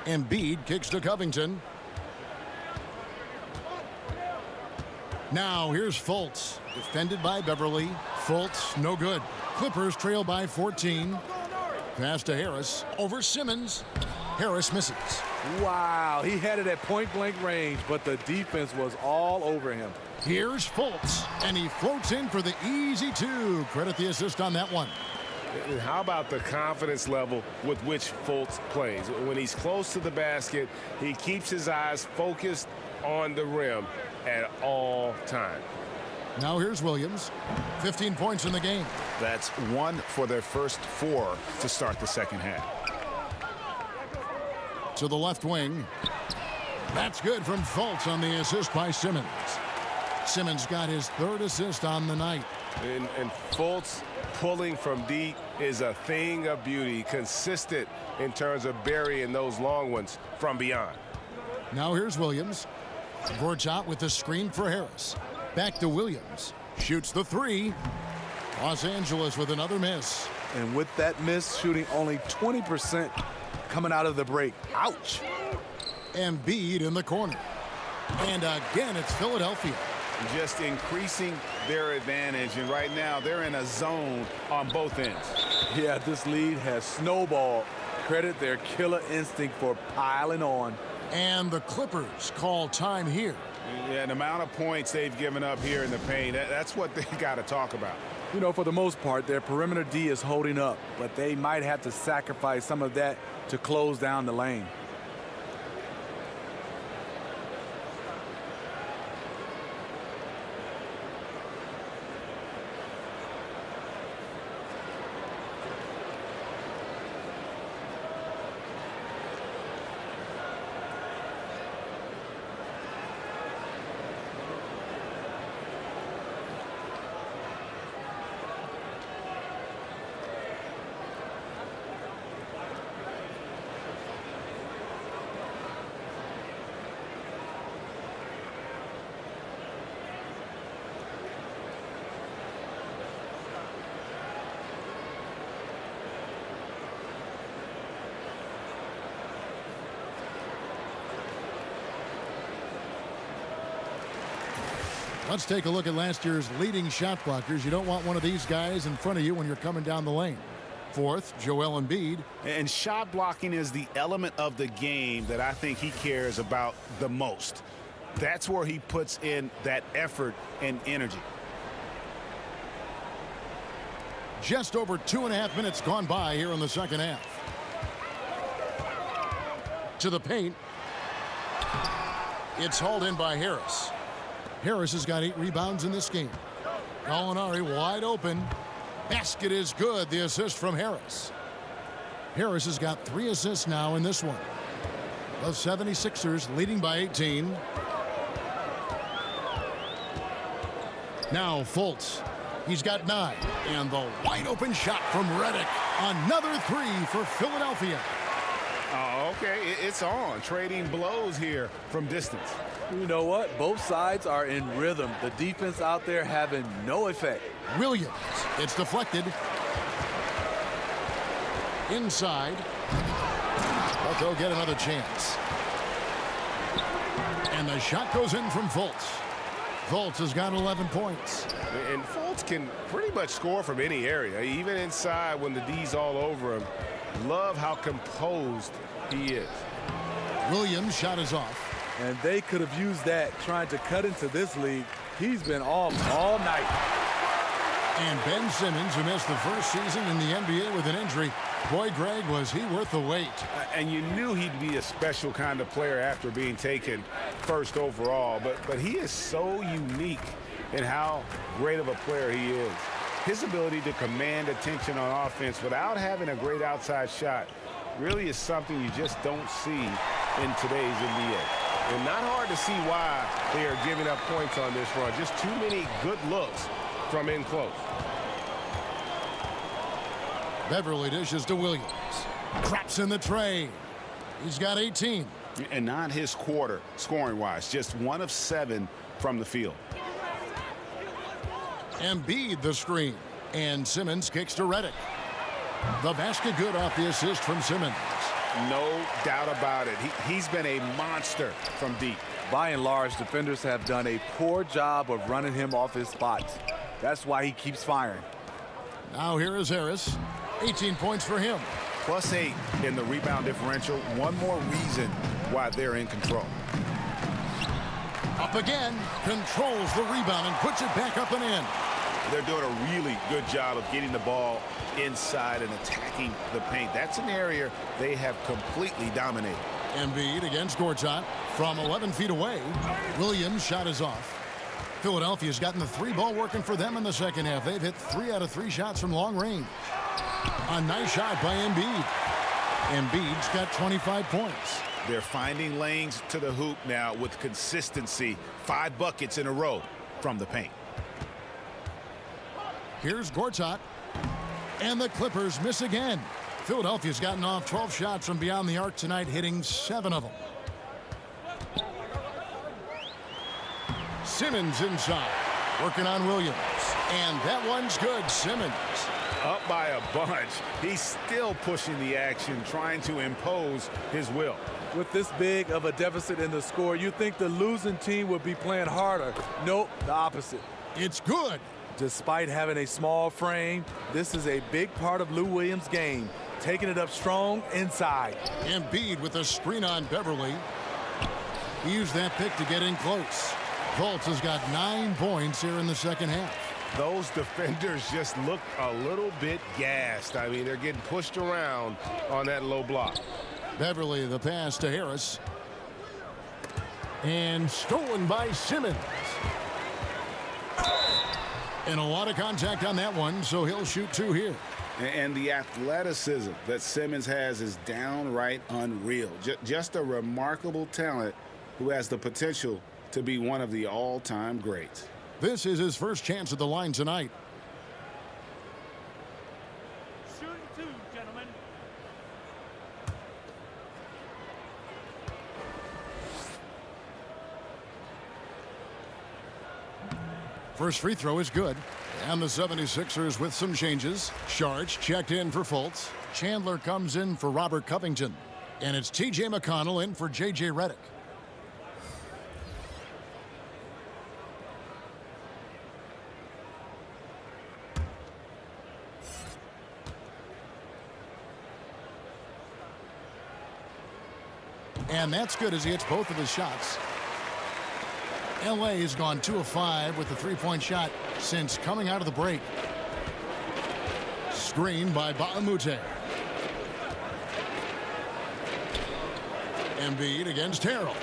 Embiid kicks to Covington. Now here's Fultz. Defended by Beverly. Fultz, no good. Clippers trail by 14. Pass to Harris. Over Simmons. Harris misses. Wow, he had it at point-blank range, but the defense was all over him. Here's Fultz, and he floats in for the easy 2. Credit the assist on that one. And how about the confidence level with which Fultz plays? When he's close to the basket, he keeps his eyes focused on the rim at all times. Now here's Williams. 15 points in the game. That's 1 for their first 4 to start the second half. To the left wing. That's good from Fultz on the assist by Simmons. Simmons got his 3rd assist on the night. And Fultz pulling from deep is a thing of beauty, consistent in terms of burying those long ones from beyond. Now here's Williams. Gortat with the screen for Harris. Back to Williams. Shoots the three. Los Angeles with another miss. And with that miss, shooting only 20% coming out of the break. Ouch. Embiid in the corner. And again, it's Philadelphia. Just increasing their advantage, and right now they're in a zone on both ends. Yeah, this lead has snowballed. Credit their killer instinct for piling on. And the Clippers call time here. Yeah, the amount of points they've given up here in the paint, that's what they got to talk about. You know, for the most part, their perimeter D is holding up, but they might have to sacrifice some of that to close down the lane. Let's take a look at last year's leading shot blockers. You don't want one of these guys in front of you when you're coming down the lane. Fourth, Joel Embiid. And shot blocking is the element of the game that I think he cares about the most. That's where he puts in that effort and energy. Just over 2.5 minutes gone by here in the second half. To the paint. It's hauled in by Harris. Harris has got 8 rebounds in this game. Gallinari wide open. Basket is good. The assist from Harris. Harris has got 3 assists now in this one. The 76ers leading by 18. Now Fultz. He's got 9. And the wide open shot from Redick. Another 3 for Philadelphia. Oh, okay. It's on. Trading blows here from distance. You know what? Both sides are in rhythm. The defense out there having no effect. Williams. It's deflected. Inside. But they'll get another chance. And the shot goes in from Fultz. Fultz has got 11 points. And Fultz can pretty much score from any area, even inside when the D's all over him. Love how composed he is. Williams' shot is off. And they could have used that trying to cut into this league. He's been off all night. And Ben Simmons, who missed the first season in the NBA with an injury. Boy, Greg, was he worth the wait. And you knew he'd be a special kind of player after being taken first overall. But he is so unique in how great of a player he is. His ability to command attention on offense without having a great outside shot really is something you just don't see in today's NBA. And not hard to see why they are giving up points on this run. Just too many good looks from in close. Beverly dishes to Williams. Traps in the tray. He's got 18. And not his quarter scoring-wise. Just 1 of 7 from the field. Embiid the screen. And Simmons kicks to Redick. The basket good off the assist from Simmons. No doubt about it. He's been a monster from deep. By and large, defenders have done a poor job of running him off his spots. That's why he keeps firing. Now here is Harris. 18 points for him. +8 in the rebound differential. One more reason why they're in control. Up again. Controls the rebound and puts it back up and in. They're doing a really good job of getting the ball inside and attacking the paint. That's an area they have completely dominated. Embiid against Gortat from 11 feet away. Williams' shot is off. Philadelphia's gotten the 3-ball working for them in the second half. They've hit 3 out of 3 shots from long range. A nice shot by Embiid. Embiid's got 25 points. They're finding lanes to the hoop now with consistency. 5 buckets in a row from the paint. Here's Gortat. And the Clippers miss again. Philadelphia's gotten off 12 shots from beyond the arc tonight, hitting 7 of them. Simmons inside, working on Williams. And that one's good. Simmons. Up by a bunch. He's still pushing the action, trying to impose his will. With this big of a deficit in the score, you think the losing team would be playing harder. Nope, the opposite. It's good. Despite having a small frame, this is a big part of Lou Williams' game. Taking it up strong inside. Embiid with a screen on Beverly. He used that pick to get in close. Colts has got 9 points here in the second half. Those defenders just look a little bit gassed. I mean, they're getting pushed around on that low block. Beverly, the pass to Harris. And stolen by Simmons. And a lot of contact on that one, so he'll shoot 2 here. And the athleticism that Simmons has is downright unreal. Just a remarkable talent who has the potential to be one of the all-time greats. This is his first chance at the line tonight. Shooting 2, gentlemen. First free throw is good. And the 76ers with some changes. Sharch checked in for Fultz. Chandler comes in for Robert Covington. And it's T.J. McConnell in for J.J. Redick. And that's good as he hits both of his shots. L.A. has gone 2 of 5 with the 3-point shot since coming out of the break. Screen by Baamute. Embiid against Harrell.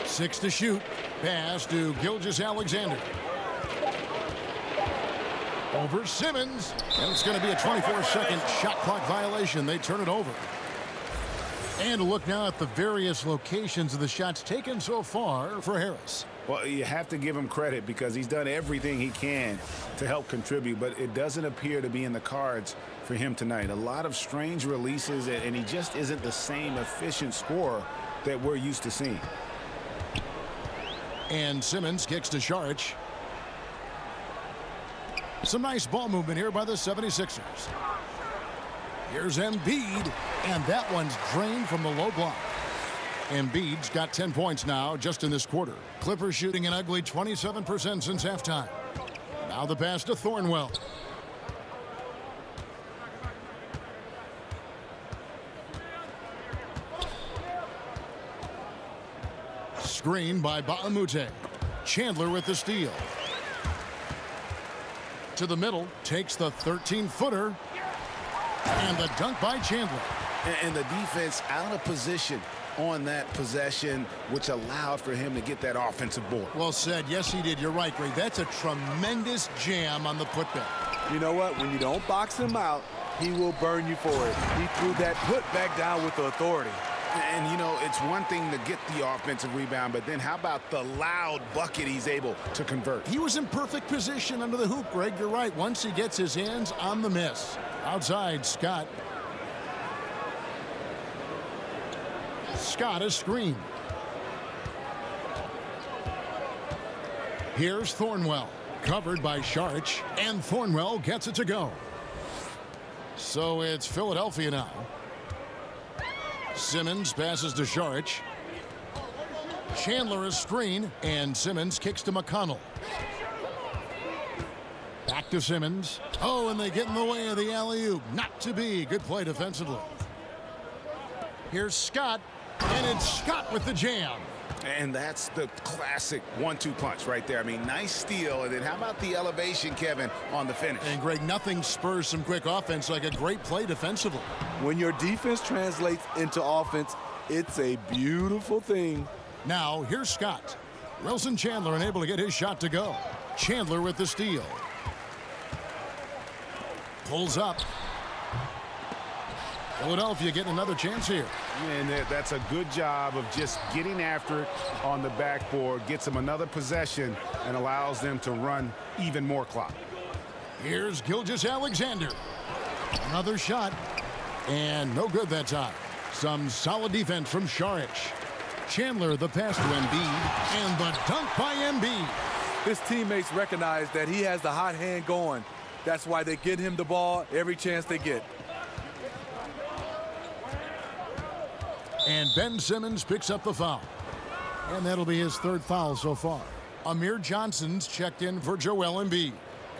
6 to shoot. Pass to Gilgeous-Alexander. Over Simmons. And it's going to be a 24-second shot clock violation. They turn it over. And a look now at the various locations of the shots taken so far for Harris. Well, you have to give him credit because he's done everything he can to help contribute, but it doesn't appear to be in the cards for him tonight. A lot of strange releases, and he just isn't the same efficient scorer that we're used to seeing. And Simmons kicks to Sharch. Some nice ball movement here by the 76ers. Here's Embiid, and that one's drained from the low block. Embiid's got 10 points now just in this quarter. Clippers shooting an ugly 27% since halftime. Now the pass to Thornwell. Screen by Baamute. Chandler with the steal. To the middle, takes the 13-footer. And the dunk by Chandler. And the defense out of position on that possession, which allowed for him to get that offensive board. Well said. Yes, he did. You're right, Greg. That's a tremendous jam on the putback. You know what? When you don't box him out, he will burn you for it. He threw that putback down with authority. And, you know, it's one thing to get the offensive rebound, but then how about the loud bucket he's able to convert? He was in perfect position under the hoop, Greg. You're right. Once he gets his hands on the miss. Outside, Scott. Scott a screen. Here's Thornwell. Covered by Sharch. And Thornwell gets it to go. So it's Philadelphia now. Simmons passes to Sharch. Chandler a screen. And Simmons kicks to McConnell. Back to Simmons. Oh, and they get in the way of the alley-oop. Not to be. Good play defensively. Here's Scott. And it's Scott with the jam. And that's the classic 1-2 punch right there. I mean, nice steal. And then how about the elevation, Kevin, on the finish? And, Greg, nothing spurs some quick offense like a great play defensively. When your defense translates into offense, it's a beautiful thing. Now, here's Scott. Wilson Chandler unable to get his shot to go. Chandler with the steal. Pulls up. Philadelphia getting another chance here. And that's a good job of just getting after it on the backboard, gets them another possession, and allows them to run even more clock. Here's Gilgeous-Alexander. Another shot. And no good that time. Some solid defense from Saric. Chandler the pass to Embiid. And the dunk by Embiid. His teammates recognize that he has the hot hand going. That's why they get him the ball every chance they get. And Ben Simmons picks up the foul. And that'll be his third foul so far. Amir Johnson's checked in for Joel Embiid.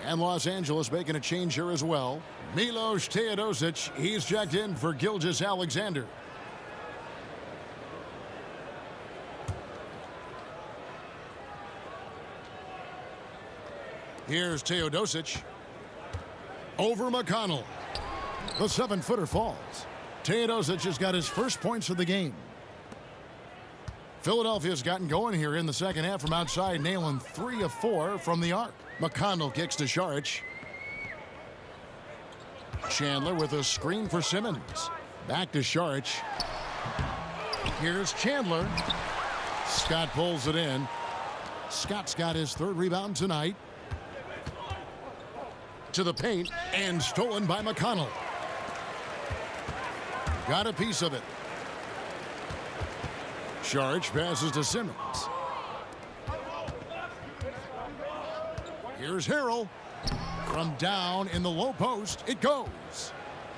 And Los Angeles making a change here as well. Milos Teodosic, he's checked in for Gilgeous-Alexander. Here's Teodosic. Over McConnell. The 7-footer falls. Teodosic has got his first points of the game. Philadelphia's gotten going here in the second half from outside, nailing 3 of 4 from the arc. McConnell kicks to Saric. Chandler with a screen for Simmons. Back to Saric. Here's Chandler. Scott pulls it in. Scott's got his third rebound tonight. To the paint and stolen by McConnell. Got a piece of it. Saric passes to Simmons. Here's Harrell. From down in the low post, it goes.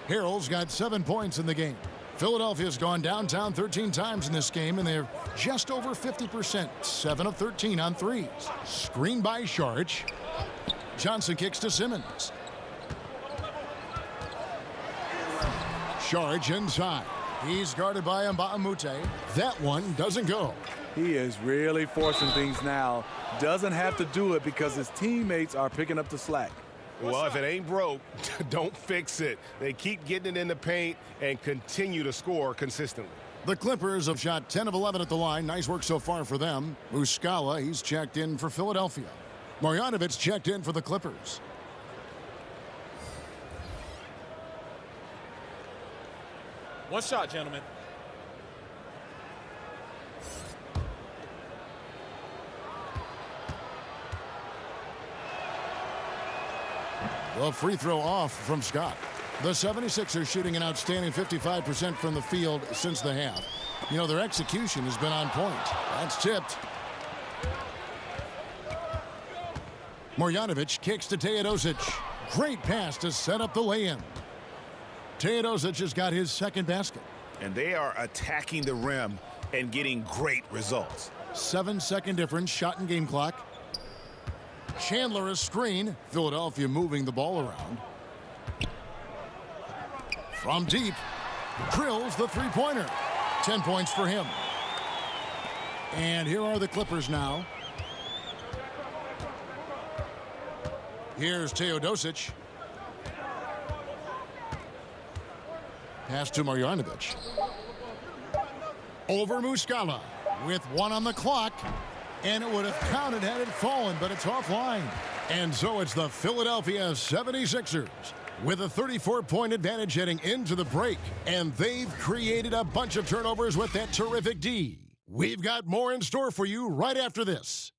Harrell's got 7 points in the game. Philadelphia's gone downtown 13 times in this game, and they're just over 50%. 7 of 13 on threes. Screen by Saric. Johnson kicks to Simmons. Saric inside. He's guarded by Mbamute. That one doesn't go. He is really forcing things now. Doesn't have to do it because his teammates are picking up the slack. Well, if it ain't broke, don't fix it. They keep getting it in the paint and continue to score consistently. The Clippers have shot 10 of 11 at the line. Nice work so far for them. Muscala, he's checked in for Philadelphia. Marjanovic checked in for the Clippers. One shot, gentlemen. The free throw off from Scott. The 76ers shooting an outstanding 55% from the field since the half. You know, their execution has been on point. That's tipped. Marjanovic kicks to Teodosic. Great pass to set up the lay-in. Teodosic has got his second basket. And they are attacking the rim and getting great results. 7-second difference, shot and game clock. Chandler a screen. Philadelphia moving the ball around. From deep, drills the three-pointer. 10 points for him. And here are the Clippers now. Here's Teodosic. Pass to Marjanovic. Over Muscala with 1 on the clock. And it would have counted had it fallen, but it's offline. And so it's the Philadelphia 76ers with a 34-point advantage heading into the break. And they've created a bunch of turnovers with that terrific D. We've got more in store for you right after this.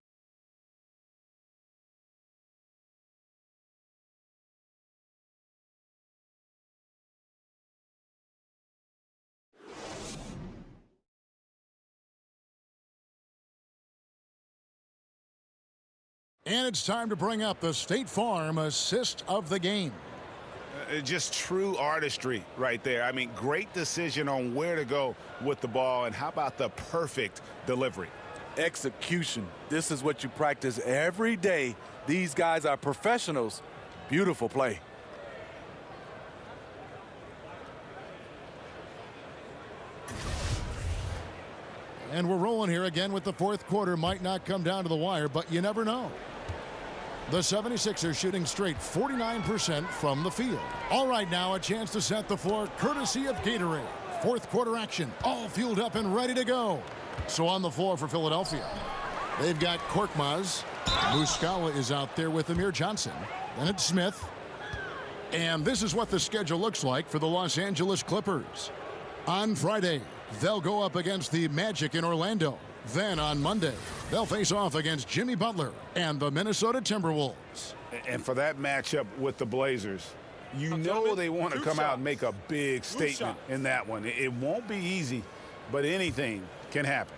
And it's time to bring up the State Farm assist of the game. Just true artistry right there. I mean, great decision on where to go with the ball, and how about the perfect delivery? Execution. This is what you practice every day. These guys are professionals. Beautiful play. And we're rolling here again with the fourth quarter. Might not come down to the wire, but you never know. The 76ers shooting straight 49% from the field. All right, now a chance to set the floor courtesy of Gatorade. Fourth quarter action, all fueled up and ready to go. So on the floor for Philadelphia, they've got Korkmaz. Muscala is out there with Amir Johnson. Then it's Smith. And this is what the schedule looks like for the Los Angeles Clippers. On Friday, they'll go up against the Magic in Orlando. Then on Monday, they'll face off against Jimmy Butler and the Minnesota Timberwolves. And for that matchup with the Blazers, you know they want to come out and make a big statement in that one. It won't be easy, but anything can happen.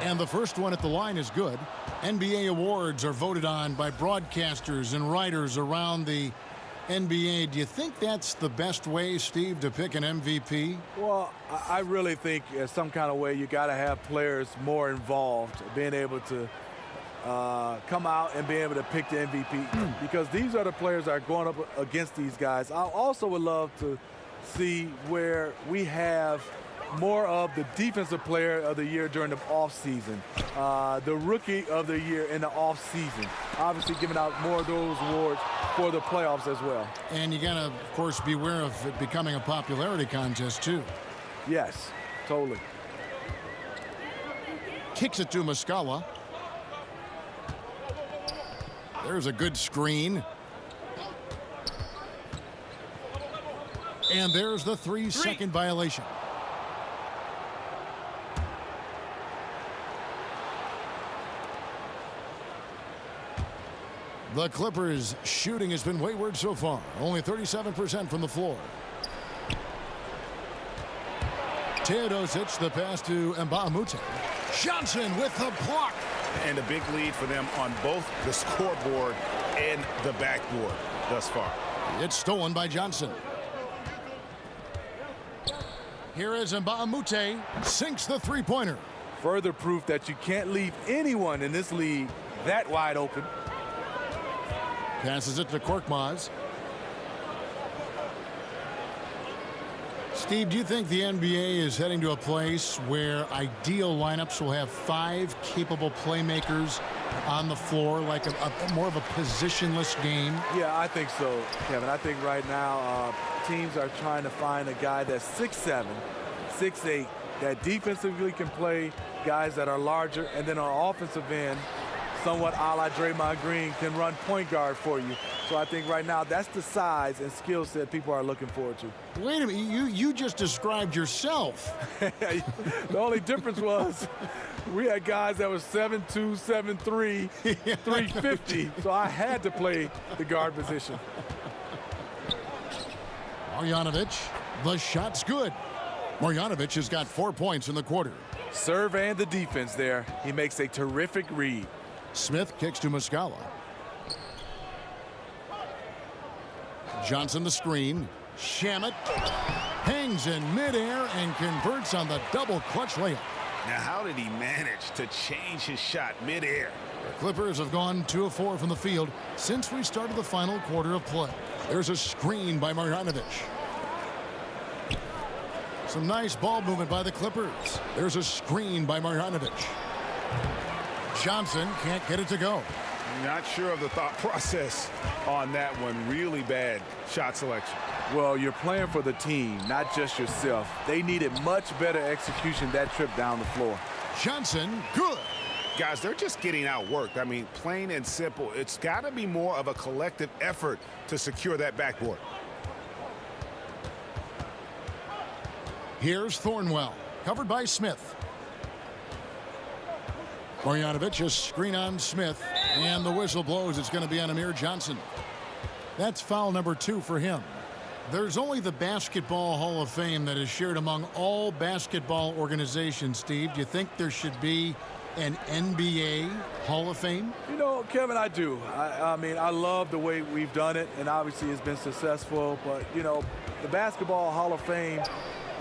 And the first one at the line is good. NBA awards are voted on by broadcasters and writers around the NBA. Do you think that's the best way, Steve, to pick an MVP? Well, I really think in some kind of way you got to have players more involved, being able to come out and be able to pick the MVP because these are the players that are going up against these guys. I also would love to see where we have more of the defensive player of the year during the offseason, the rookie of the year in the offseason. Obviously giving out more of those awards for the playoffs as well. And you got to, of course, beware of it becoming a popularity contest, too. Yes, totally. Kicks it to Muscala. There's a good screen. And there's the 3-second violation. The Clippers' shooting has been wayward so far. Only 37% from the floor. Teodosic, the pass to Mbamute. Johnson with the block. And a big lead for them on both the scoreboard and the backboard thus far. It's stolen by Johnson. Here is Mbamute. Sinks the three-pointer. Further proof that you can't leave anyone in this league that wide open. Passes it to Korkmaz. Steve, do you think the NBA is heading to a place where ideal lineups will have 5 capable playmakers on the floor, like more of a positionless game? Yeah, I think so, Kevin. I think right now teams are trying to find a guy that's 6'7", 6'8", that defensively can play, guys that are larger, and then on offensive end, somewhat a la Draymond Green, can run point guard for you. So I think right now that's the size and skill set people are looking forward to. Wait a minute, you just described yourself. The only difference was we had guys that were 7'2", 7'3", 350, so I had to play the guard position. Marjanovic, the shot's good. Marjanovic has got 4 points in the quarter. Serve and the defense there. He makes a terrific read. Smith kicks to Muscala. Johnson the screen. Shamet hangs in midair and converts on the double clutch layup. Now, how did he manage to change his shot midair? The Clippers have gone 2 of 4 from the field since we started the final quarter of play. There's a screen by Marjanovic. Some nice ball movement by the Clippers. There's a screen by Marjanovic. Johnson can't get it to go. Not sure of the thought process on that one. Really bad shot selection. Well, you're playing for the team, not just yourself. They needed much better execution that trip down the floor. Johnson, good. Guys, they're just getting outworked. I mean, plain and simple. It's got to be more of a collective effort to secure that backboard. Here's Thornwell, covered by Smith. Marjanovic, a screen on Smith, and the whistle blows. It's going to be on Amir Johnson. That's foul number 2 for him. There's only the Basketball Hall of Fame that is shared among all basketball organizations, Steve. Do you think there should be an NBA Hall of Fame? You know, Kevin, I do. I mean, I love the way we've done it, and obviously it's been successful. But, you know, the Basketball Hall of Fame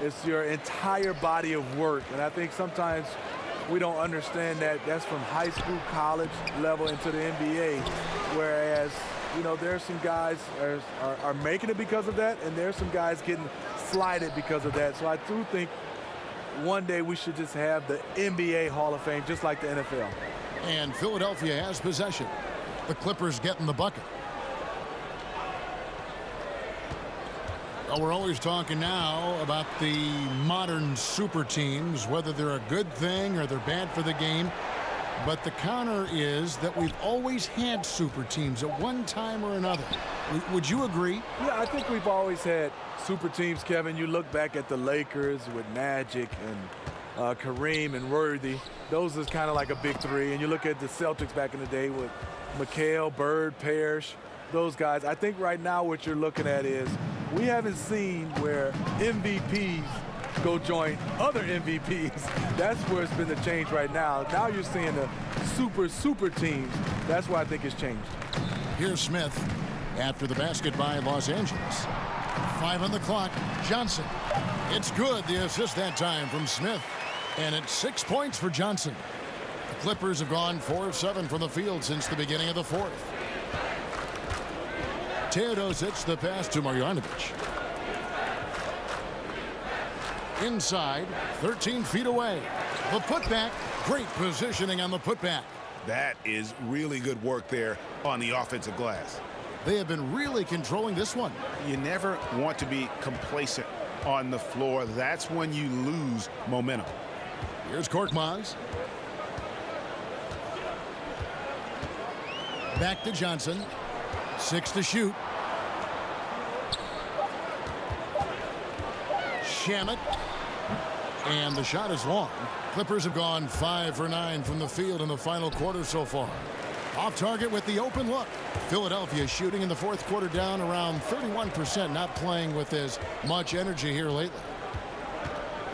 is your entire body of work. And I think sometimes we don't understand that that's from high school, college level into the NBA. Whereas, you know, there's some guys are making it because of that, and there's some guys getting slighted because of that. So I do think one day we should just have the NBA Hall of Fame, just like the NFL. And Philadelphia has possession. The Clippers getting the bucket. Well, we're always talking now about the modern super teams, whether they're a good thing or they're bad for the game. But the counter is that we've always had super teams at one time or another. Would you agree? Yeah, I think we've always had super teams, Kevin. You look back at the Lakers with Magic and Kareem and Worthy. Those is kind of like a big three. And you look at the Celtics back in the day with McHale, Bird, Parrish, those guys. I think right now what you're looking at is we haven't seen where MVPs go join other MVPs. That's where it's been the change right now. Now you're seeing the super teams. That's why I think it's changed. Here's Smith after the basket by Los Angeles. 5 on the clock. Johnson. It's good. The assist that time from Smith. And it's 6 points for Johnson. The Clippers have gone 4 of 7 from the field since the beginning of the fourth. Teodosic, the pass to Marjanovic. Inside, 13 feet away. The putback. Great positioning on the putback. That is really good work there on the offensive glass. They have been really controlling this one. You never want to be complacent on the floor. That's when you lose momentum. Here's Korkmaz. Back to Johnson. 6 to shoot. Shamet. And the shot is long. Clippers have gone 5 for 9 from the field in the final quarter so far. Off target with the open look. Philadelphia shooting in the fourth quarter down around 31%, not playing with as much energy here lately.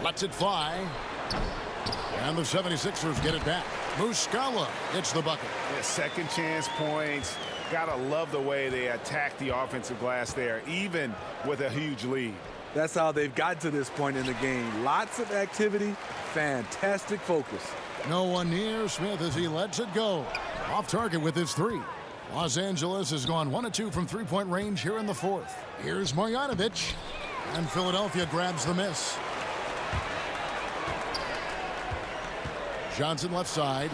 Lets it fly. And the 76ers get it back. Muscala gets the bucket. Yeah, second chance points. Gotta love the way they attack the offensive glass there, even with a huge lead. That's how they've got to this point in the game. Lots of activity, fantastic focus. No one near Smith as he lets it go. Off target with his 3. Los Angeles has gone 1 of 2 from three-point range here in the fourth. Here's Marjanovic. And Philadelphia grabs the miss. Johnson left side.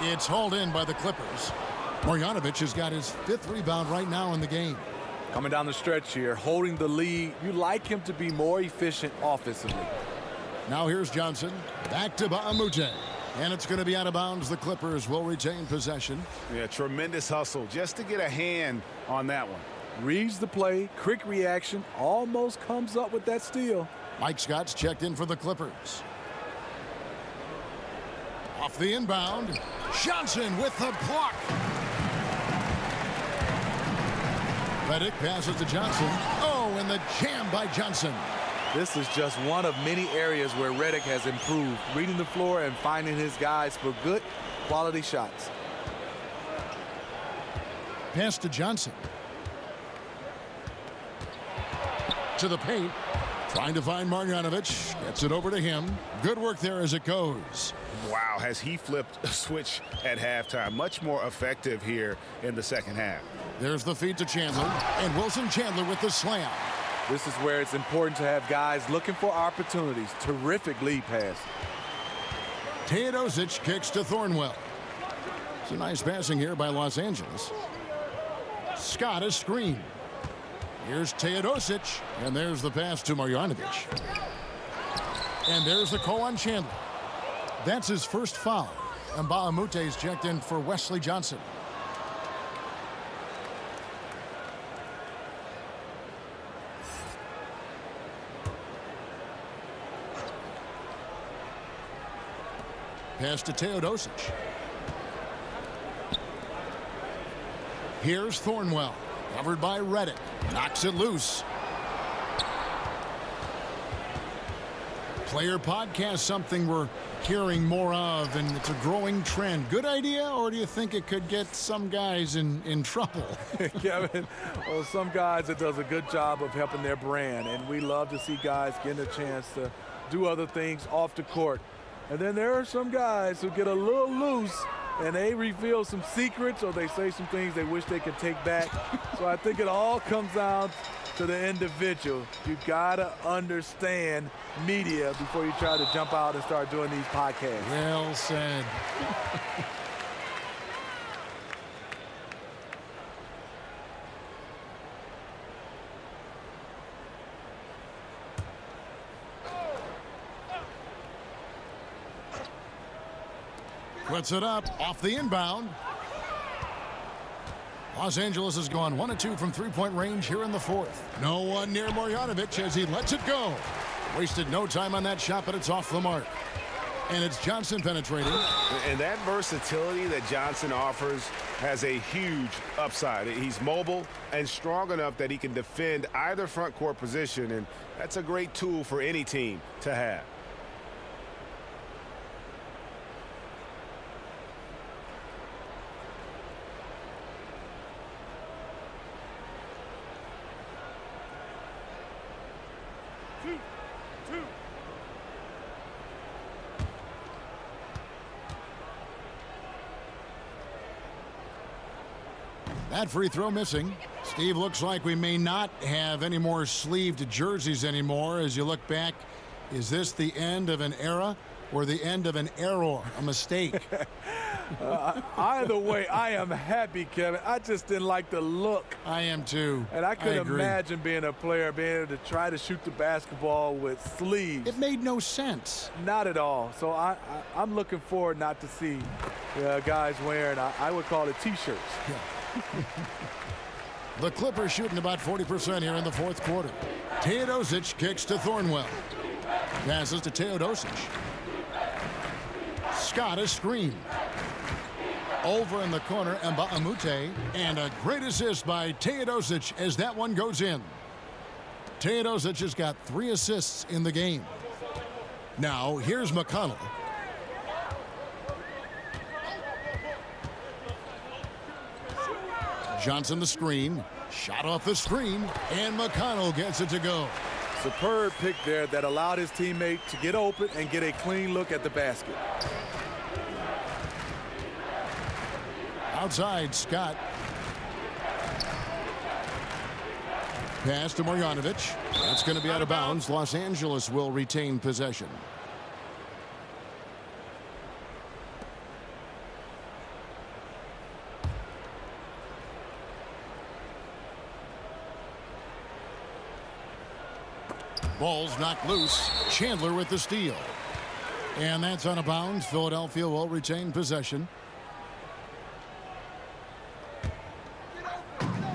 It's hauled in by the Clippers. Marjanovic has got his 5th rebound right now in the game. Coming down the stretch here, holding the lead. You like him to be more efficient offensively. Now here's Johnson. Back to Baamute. And it's going to be out of bounds. The Clippers will retain possession. Yeah, tremendous hustle just to get a hand on that one. Reads the play, quick reaction, almost comes up with that steal. Mike Scott's checked in for the Clippers. Off the inbound. Johnson with the block. Redick passes to Johnson. Oh, and the jam by Johnson. This is just one of many areas where Redick has improved, reading the floor and finding his guys for good quality shots. Pass to Johnson. To the paint. Trying to find Marjanovic. Gets it over to him. Good work there as it goes. Wow, has he flipped a switch at halftime. Much more effective here in the second half. There's the feed to Chandler. And Wilson Chandler with the slam. This is where it's important to have guys looking for opportunities. Terrific lead pass. Teodosic kicks to Thornwell. It's a nice passing here by Los Angeles. Scott is screened. Here's Teodosic. And there's the pass to Marjanovic. And there's the call on Chandler. That's his first foul. And Baamute's checked in for Wesley Johnson. Pass to Teodosic. Here's Thornwell. Covered by Redick. Knocks it loose. Player podcast, something we're hearing more of, and it's a growing trend. Good idea, or do you think it could get some guys in trouble? Kevin, well, some guys, it does a good job of helping their brand, and we love to see guys getting a chance to do other things off the court. And then there are some guys who get a little loose and they reveal some secrets or they say some things they wish they could take back. So I think it all comes down to the individual. You gotta understand media before you try to jump out and start doing these podcasts. Well said. Puts it up off the inbound. Los Angeles has gone 1 of 2 from three-point range here in the fourth. No one near Marjanovic as he lets it go. Wasted no time on that shot, but it's off the mark. And it's Johnson penetrating. And that versatility that Johnson offers has a huge upside. He's mobile and strong enough that he can defend either front court position, and that's a great tool for any team to have. That free throw missing. Steve, looks like we may not have any more sleeved jerseys anymore. As you look back, is this the end of an era or the end of an error, a mistake? Either way, I am happy, Kevin. I just didn't like the look. I am too. And I could imagine being a player, being able to try to shoot the basketball with sleeves. It made no sense. Not at all. So I'm looking forward not to see guys wearing, I would call it T-shirts. Yeah. The Clippers shooting about 40% here in the fourth quarter. Teodosic kicks to Thornwell. Passes to Teodosic. Scott a screen. Over in the corner, Mbamute. And a great assist by Teodosic as that one goes in. Teodosic has got 3 assists in the game. Now, here's McConnell. Johnson the screen. Shot off the screen. And McConnell gets it to go. Superb pick there that allowed his teammate to get open and get a clean look at the basket. Outside, Scott. Pass to Marjanovic. That's going to be out of bounds. Los Angeles will retain possession. Ball's knocked loose. Chandler with the steal. And that's out of bounds. Philadelphia will retain possession.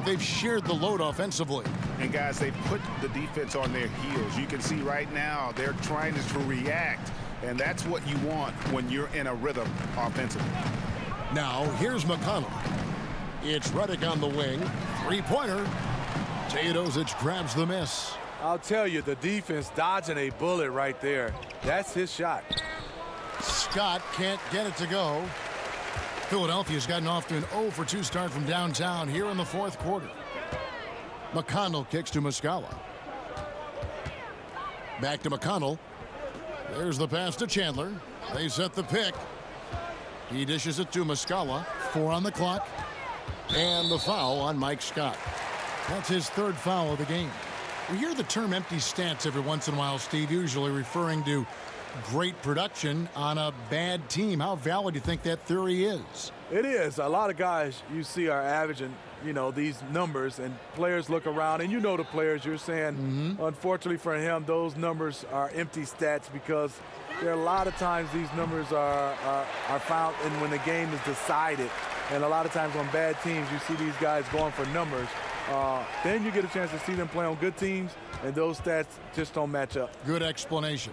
They've shared the load offensively. And guys, they put the defense on their heels. You can see right now they're trying to react, and that's what you want when you're in a rhythm offensively. Now here's McConnell. It's Redick on the wing. Three-pointer. Teodosic grabs the miss. I'll tell you, the defense dodging a bullet right there. That's his shot. Scott can't get it to go. Philadelphia's gotten off to an 0 for 2 start from downtown here in the fourth quarter. McConnell kicks to Muscala. Back to McConnell. There's the pass to Chandler. They set the pick. He dishes it to Muscala. 4 on the clock. And the foul on Mike Scott. That's his 3rd foul of the game. We hear the term empty stats every once in a while, Steve, usually referring to great production on a bad team. How valid do you think that theory is? It is. A lot of guys you see are averaging, these numbers, and players look around, and the players you're saying, unfortunately for him, those numbers are empty stats because there are a lot of times these numbers are found and when the game is decided. And a lot of times on bad teams, you see these guys going for numbers. Then you get a chance to see them play on good teams, and those stats just don't match up. Good explanation.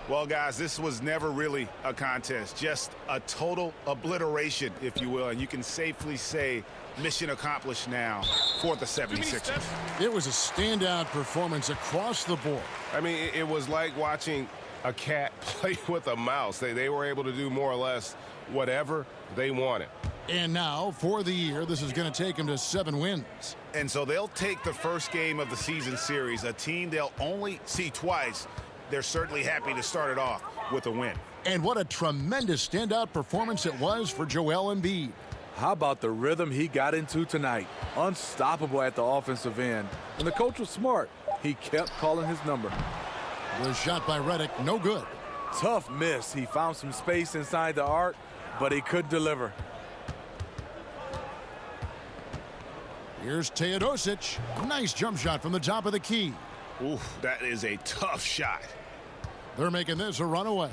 Well, guys, this was never really a contest, just a total obliteration, if you will. And you can safely say mission accomplished now for the 76ers. It was a standout performance across the board. I mean, it was like watching a cat play with a mouse. They were able to do more or less whatever they wanted. And now, for the year, this is going to take them to 7 wins. And so they'll take the first game of the season series, a team they'll only see twice. They're certainly happy to start it off with a win. And what a tremendous standout performance it was for Joel Embiid. How about the rhythm he got into tonight? Unstoppable at the offensive end. And the coach was smart. He kept calling his number. The shot by Redick, no good. Tough miss. He found some space inside the arc, but he couldn't deliver. Here's Teodosic. Nice jump shot from the top of the key. Ooh, that is a tough shot. They're making this a runaway.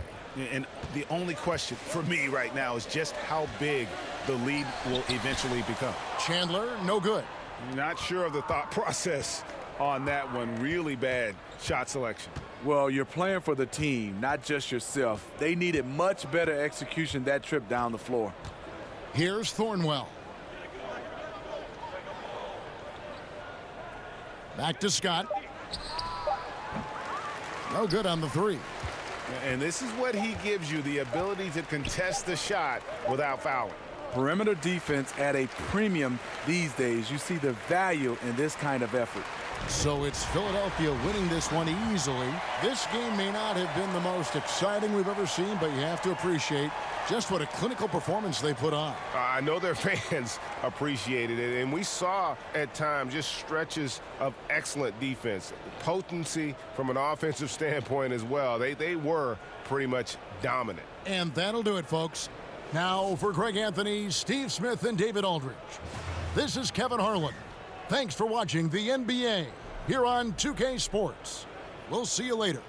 And the only question for me right now is just how big the lead will eventually become. Chandler, no good. Not sure of the thought process on that one. Really bad shot selection. Well, you're playing for the team, not just yourself. They needed much better execution that trip down the floor. Here's Thornwell. Back to Scott. No good on the three. And this is what he gives you, the ability to contest the shot without fouling. Perimeter defense at a premium these days. You see the value in this kind of effort. So it's Philadelphia winning this one easily. This game may not have been the most exciting we've ever seen, but you have to appreciate just what a clinical performance they put on. I know their fans appreciated it, and we saw at times just stretches of excellent defense. Potency from an offensive standpoint as well. They were pretty much dominant. And that'll do it, folks. Now for Greg Anthony, Steve Smith, and David Aldridge, this is Kevin Harlan. Thanks for watching the NBA here on 2K Sports. We'll see you later.